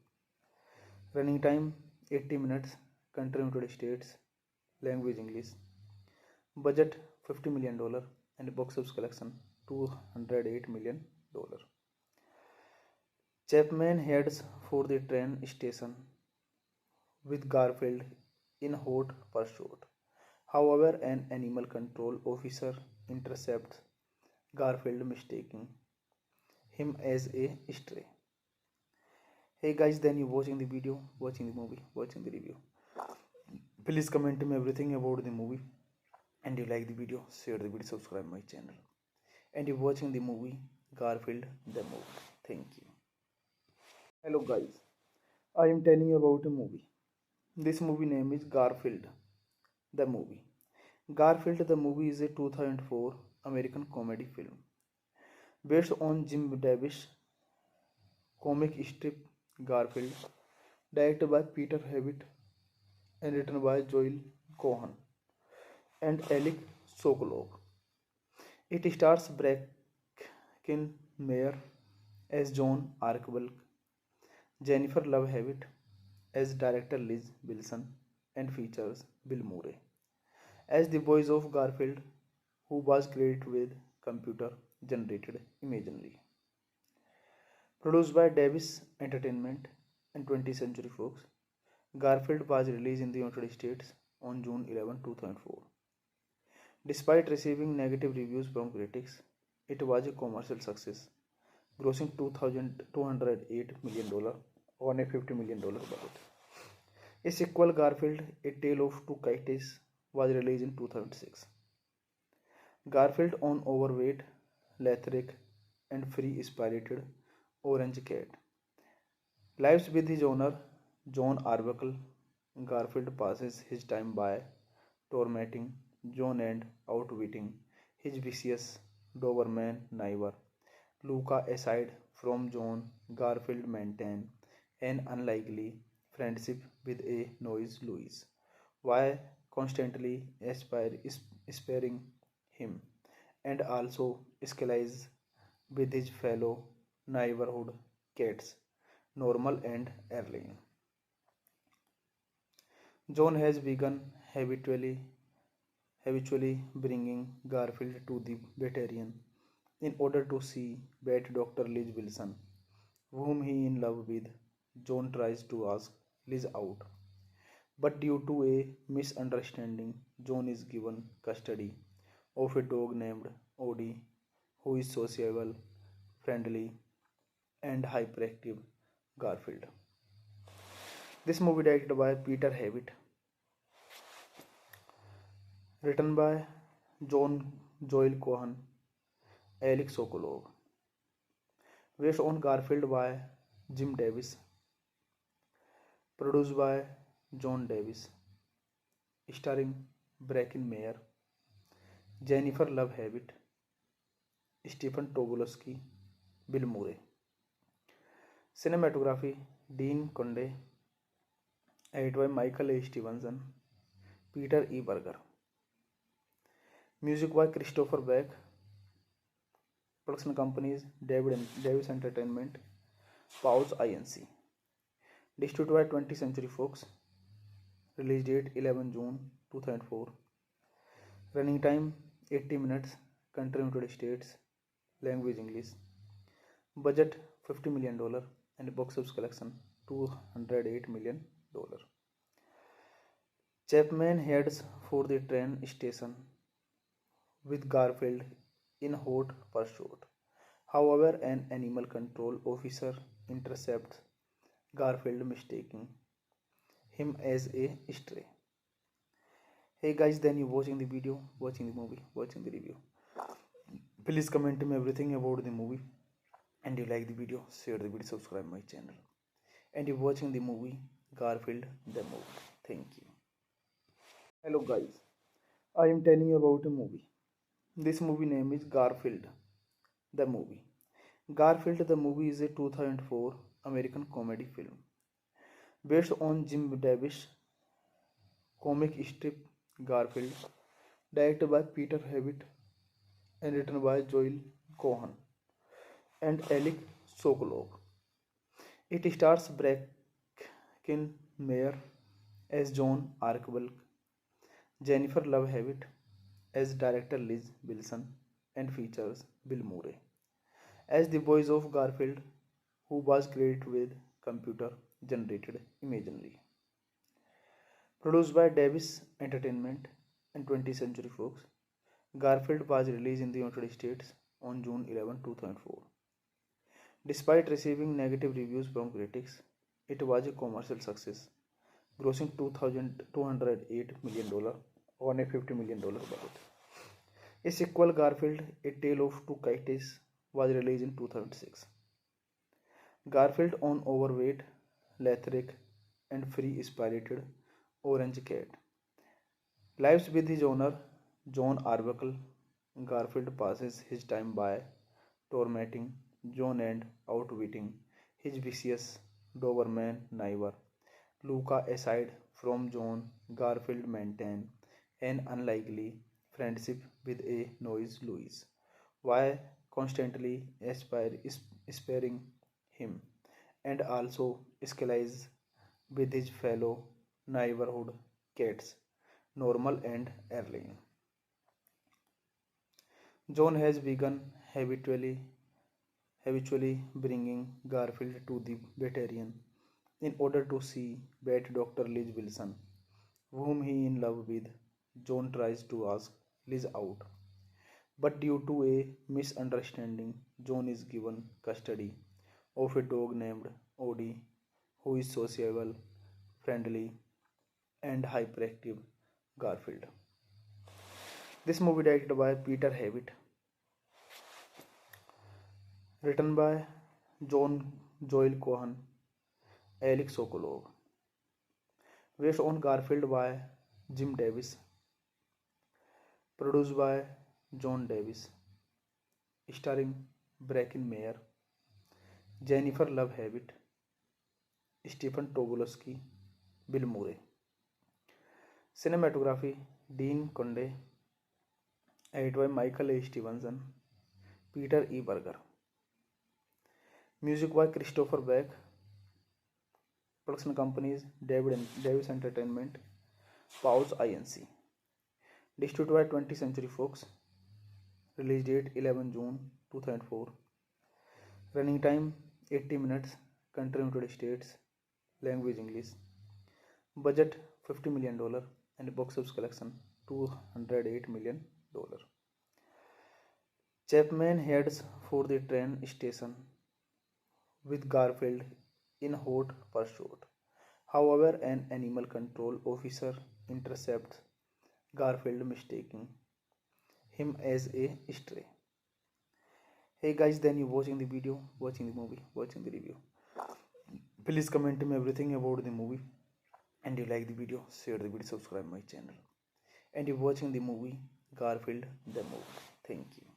Running time 80 minutes. Country United States. Language English. Budget $50 million and box office collection $208 million. Chapman heads for the train station with Garfield in hot pursuit. However, an animal control officer intercepts Garfield, mistaking him as a stray. Hey guys, then you watching the video, watching the movie, watching the review. Please comment me everything about the movie. And you like the video, share the video, subscribe my channel. And you watching the movie Garfield the movie. Thank you. Hello guys, I am telling you about a movie. This movie name is Garfield the movie. Garfield the movie is a 2004 American comedy film based on Jim Davis comic strip Garfield, directed by Peter Havitt and written by Joel Cohen and Alec Sokolov. It stars Bracken Mayer as John Arkbulk, Jennifer Love Hewitt as director Liz Wilson, and features Bill Murray as the voice of Garfield, who was credited with computer generated imagery. Produced by Davis Entertainment and 20th Century Fox, Garfield was released in the United States on June 11, 2004. Despite receiving negative reviews from critics, it was a commercial success, grossing $208 million on a $50 million budget. A sequel, Garfield: A Tale of Two Kites, was released in 2006. Garfield, an overweight, lethargic, and free-spirited orange cat, lives with his owner, John Arbuckle. Garfield passes his time by tormenting John and outwitting his vicious Doberman neighbor, Luca. Aside from John, Garfield maintains an unlikely friendship with a noise Louise, while constantly sparing him, and also escalates with his fellow neighborhood cats, Normal and Erling. John has begun habitually bringing Garfield to the veterinarian in order to see vet Dr. Liz Wilson, whom he in love with. John tries to ask Liz out, but due to a misunderstanding, John is given custody of a dog named Odie, who is sociable, friendly, and hyperactive Garfield. This movie directed by Peter Havitt, written by John Joel Cohen, Alex Sokolov, based on Garfield by Jim Davis, produced by John Davis, starring Bracken Mayer, Jennifer Love Hewitt, Stephen Tobolowsky, Bill Murray. Cinematography Dean Conde, edited by Michael A. Stevenson, Peter E. Berger. Music by Christopher Beck. Production companies Davis Entertainment, Pause Inc. Distributed by 20th Century Fox. Release date 11 June 2004. Running time 80 minutes. Country United States. Language English. Budget $50 million and box office collection $208 million. Chapman heads for the train station with Garfield in hot pursuit. However, an animal control officer intercepts Garfield, mistaking him as a stray. Hey guys, then you watching the video, watching the movie, watching the review. Please comment me everything about the movie. And you like the video, share the video, subscribe my channel. And you watching the movie Garfield the movie. Thank you. Hello guys, I am telling you about a movie. This movie name is Garfield the movie. Garfield the movie is a 2004 American comedy film based on Jim Davis comic strip Garfield, directed by Peter Hewitt and written by Joel Cohen and Alec Sokolov. It stars Bracken Meyer as John Arkbulk, Jennifer Love Hewitt as director Liz Wilson, and features Bill Murray as the voice of Garfield, who was created with computer generated imagery. Produced by Davis Entertainment and 20th Century Fox, Garfield was released in the United States on June 11, 2004. Despite receiving negative reviews from critics, it was a commercial success, grossing $208 million on a $50 million budget. A sequel, Garfield, A Tale of Two Kites, was released in 2006. Garfield, an overweight, lethargic, and free-spirited orange cat, lives with his owner, John Arbuckle. Garfield passes his time by tormenting John and outwitting his vicious Doberman neighbor, Luca. Aside from John, Garfield maintains an unlikely friendship with a noisy Louise, while constantly sparing him, and also escalates with his fellow neighborhood cats, Normal and Erling. John has begun habitually bringing Garfield to the veterinarian in order to see vet Dr. Liz Wilson, whom he is in love with. John tries to ask Liz out, but due to a misunderstanding, John is given custody of a dog named Odie, who is sociable, friendly, and hyperactive Garfield. This movie directed by Peter Hewitt, written by Joel Cohen, Alec Sokolov, based on Garfield by Jim Davis, produced by John Davis, starring Bracken Meyer, Jennifer Love Hewitt, Stephen Tobolowsky, Bill Murray. Cinematography Dean Conde, edited by Michael A. Stevenson, Peter E. Berger. Music by Christopher Beck. Production companies Davis Entertainment, Pause Inc. Distributed by 20th Century Fox. Release date 11 June 2004. Running time 80 minutes. Country United States. Language English. Budget $50 million and box office collection $208 million. Chapman heads for the train station with Garfield in hot pursuit. However, an animal control officer intercepts Garfield, mistaking him as a stray. Hey guys, then you watching the video, watching the movie, watching the review. Please comment me everything about the movie. And you like the video, share the video, subscribe my channel. And you watching the movie Garfield the movie. Thank you.